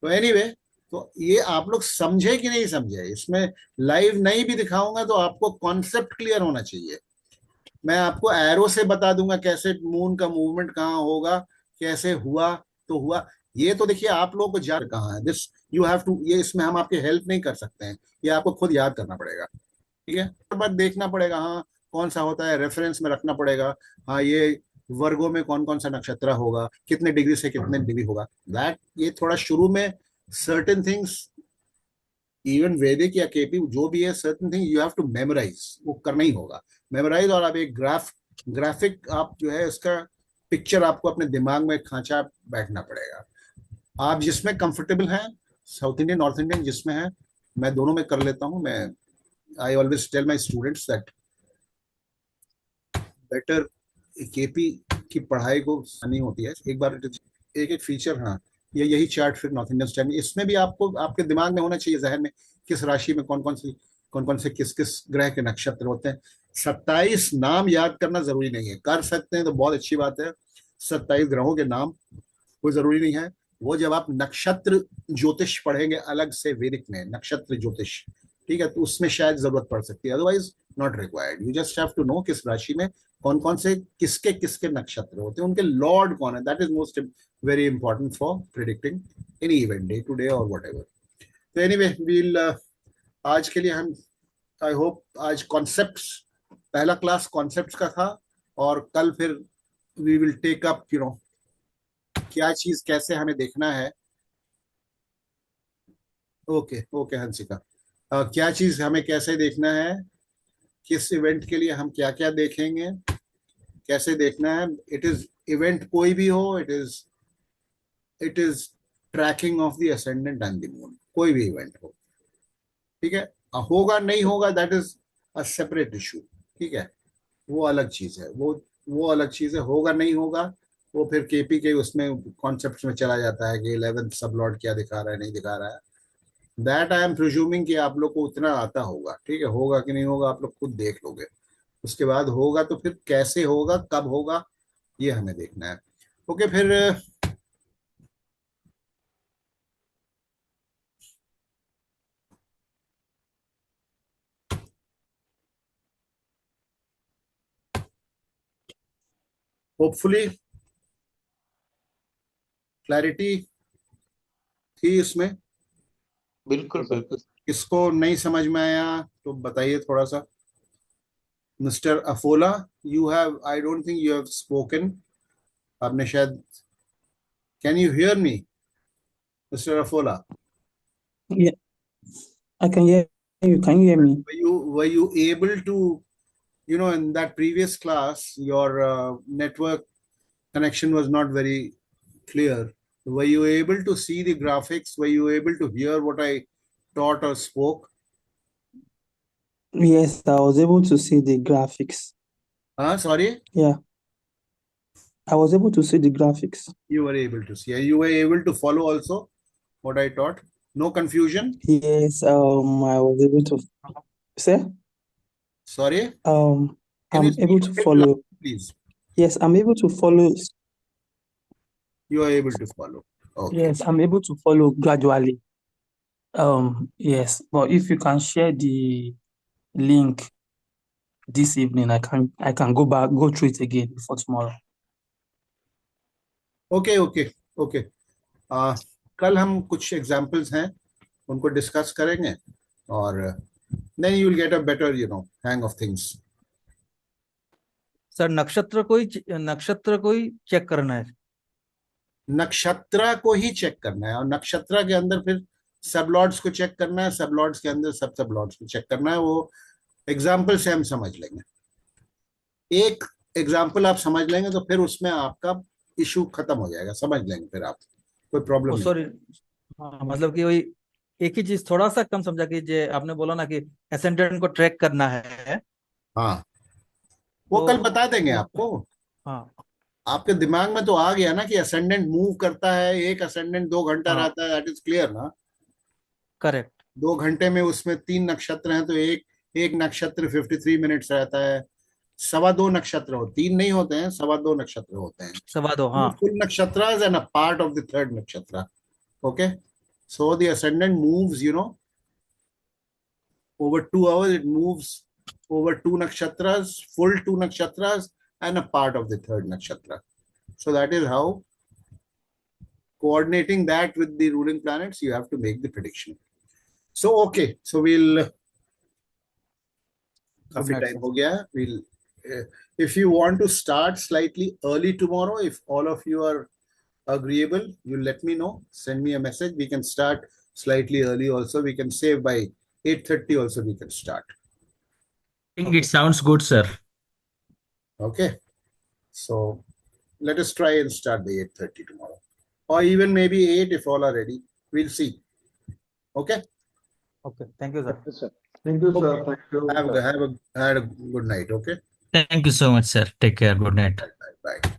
तो एनीवे, तो ये आप लोग समझे कि नहीं समझे. इसमें लाइव नहीं भी दिखाऊंगा तो आपको कॉन्सेप्ट क्लियर होना चाहिए. मैं आपको एरो से बता दूंगा कैसे मून का मूवमेंट कहाँ होगा, कैसे हुआ तो हुआ. ये तो देखिए आप लोगों को जान कहाँ है. दिस यू हैव टू, ये इसमें हम आपकी हेल्प नहीं कर सकते हैं. ये आपको खुद याद करना पड़ेगा. ठीक है, हर बार देखना पड़ेगा. हाँ कौन सा होता है, रेफरेंस में रखना पड़ेगा. हाँ ये वर्गों में कौन कौन सा नक्षत्र होगा, कितने डिग्री से कितने डिग्री होगा. दैट ये थोड़ा शुरू में सर्टेन थिंग्स, इवन वैदिक या केपी जो भी है, certain thing you have to memorise. वो करना ही होगा मेमोराइज. और आप एक ग्राफिक आप जो है इसका पिक्चर आपको अपने दिमाग में खांचा बैठना पड़ेगा. आप जिसमें कंफर्टेबल हैं, साउथ इंडियन नॉर्थ इंडियन जिसमें है, मैं दोनों में कर लेता हूं. मैं I always tell my students that better KP की पढ़ाई को नहीं होती है. एक बार एक एक फीचर, हाँ ये यही चार्ट फिर नॉर्थ इंडियन स्टाइल में, इसमें भी आपको आपके दिमाग में होना चाहिए, जहन में, किस राशि में कौन कौन से किस किस ग्रह के नक्षत्र होते हैं. 27 नाम याद करना जरूरी नहीं है. कर सकते हैं तो बहुत अच्छी बात है. 27 ग्रहों के नाम कोई जरूरी नहीं है. वो जब आप नक्षत्र ज्योतिष पढ़ेंगे अलग से वैदिक में, नक्षत्र ज्योतिष, ठीक है, तो उसमें शायद जरूरत पड़ सकती है, otherwise not required. You just have to know किस राशि में कौन कौन से किसके किसके नक्षत्र होते हैं, उनके लॉर्ड कौन है, that is most very important for predicting any event, day to day और वट एवर। तो एनीवे वील आज के लिए हम, आई होप आज कॉन्सेप्ट्स, पहला क्लास कॉन्सेप्ट्स का था, और कल फिर we will take up you know क्या चीज कैसे हमें देखना है। ओके ओके हंसिका, क्या चीज हमें कैसे देखना है, किस इवेंट के लिए हम क्या क्या देखेंगे, कैसे देखना है। इट इज इवेंट कोई भी हो, it is tracking of the ascendant and the moon, कोई भी इवेंट हो, ठीक है। होगा नहीं होगा that is a separate issue, ठीक है, वो अलग चीज है, वो अलग चीज है। होगा नहीं होगा वो फिर केपी के उसमें कॉन्सेप्ट में चला जाता है कि 11th सब लॉर्ड क्या दिखा रहा है नहीं दिखा रहा है। दैट आई एम प्रिज्यूमिंग कि आप लोग को उतना आता होगा, ठीक है। होगा कि नहीं होगा आप लोग खुद देख लोगे, उसके बाद होगा तो फिर कैसे होगा कब होगा ये हमें देखना है। ओके फिर होपफुली क्लैरिटी थी इसमें। बिल्कुल बिल्कुल। किसको नहीं समझ में आया तो बताइए थोड़ा सा। Mister Afola, you have, I don't think you have spoken, आपने शायद, can you hear me mister Afola? Yeah, I can hear you. Can you hear me? Were you able to, in that previous class your network connection was not very clear, were you able to see the graphics, were you able to hear what I taught or spoke? Yes, I was able to see the graphics. Sorry, Yeah, I was able to see the graphics. you were able to see, you were able to follow also what I taught, no confusion? Yes, I was able to say, Sorry, I'm can you able speak to a bit follow. louder, please? Yes, I'm able to follow. You are able to follow, okay. Yes, I'm able to follow gradually. Yes, but if you can share the link this evening, I can go through it again before tomorrow. Okay okay okay, कल हम कुछ एग्जाम्पल्स हैं उनको डिस्कस करेंगे, और then you will get a better hang of things. Sir नक्षत्र को ही चेक करना है। नक्षत्र को ही चेक करना है, और नक्षत्र के अंदर फिर सब लॉर्ड्स को चेक करना है, सब लॉर्ड्स के अंदर सब लॉर्ड्स को चेक करना है। वो एग्जाम्पल से हम समझ लेंगे, एक एग्जाम्पल आप समझ लेंगे तो फिर उसमें आपका इशू खत्म हो जाएगा, समझ लेंगे फिर आप, कोई प्रॉब्लम नहीं। सॉरी, हाँ मतलब कि वही एक ही चीज थोड़ा सा कम समझा कि जे आपने बोला ना कि एसेंडेंट को ट्रैक करना है, हाँ वो तो कल बता देंगे आपको। हाँ आपके दिमाग में तो आ गया ना कि असेंडेंट मूव करता है, एक असेंडेंट 2 घंटा हाँ रहता है, दैट इज क्लियर ना। करेक्ट 2 घंटे में उसमें 3 नक्षत्र हैं, तो एक एक नक्षत्र 53 मिनट्स रहता है। 2.25 नक्षत्र हो, 3 नहीं होते हैं, 2.25 नक्षत्र होते हैं। सवा दो, हाँ full nakshatra and a part of the third nakshatra, okay. So the ascendant moves over 2 hours, it moves over 2 nakshatras, full 2 nakshatras and a part of the third nakshatra. So that is how, coordinating that with the ruling planets, you have to make the prediction. So okay, so we'll काफी night, टाइम sir. हो गया है, we'll if you want to start slightly early tomorrow, if all of you are agreeable, you let me know, send me a message, we can start slightly early also, we can save by 8:30 also, we can start. I think it sounds good, sir. Okay, so let us try and start by 8:30 tomorrow, or even maybe 8 if all are ready, we'll see. Okay, okay thank you sir. Yes, sir. Thank you, sir. okay, Thank you, sir. have a good night. Okay, Thank you so much, sir. Take care. Good night. bye.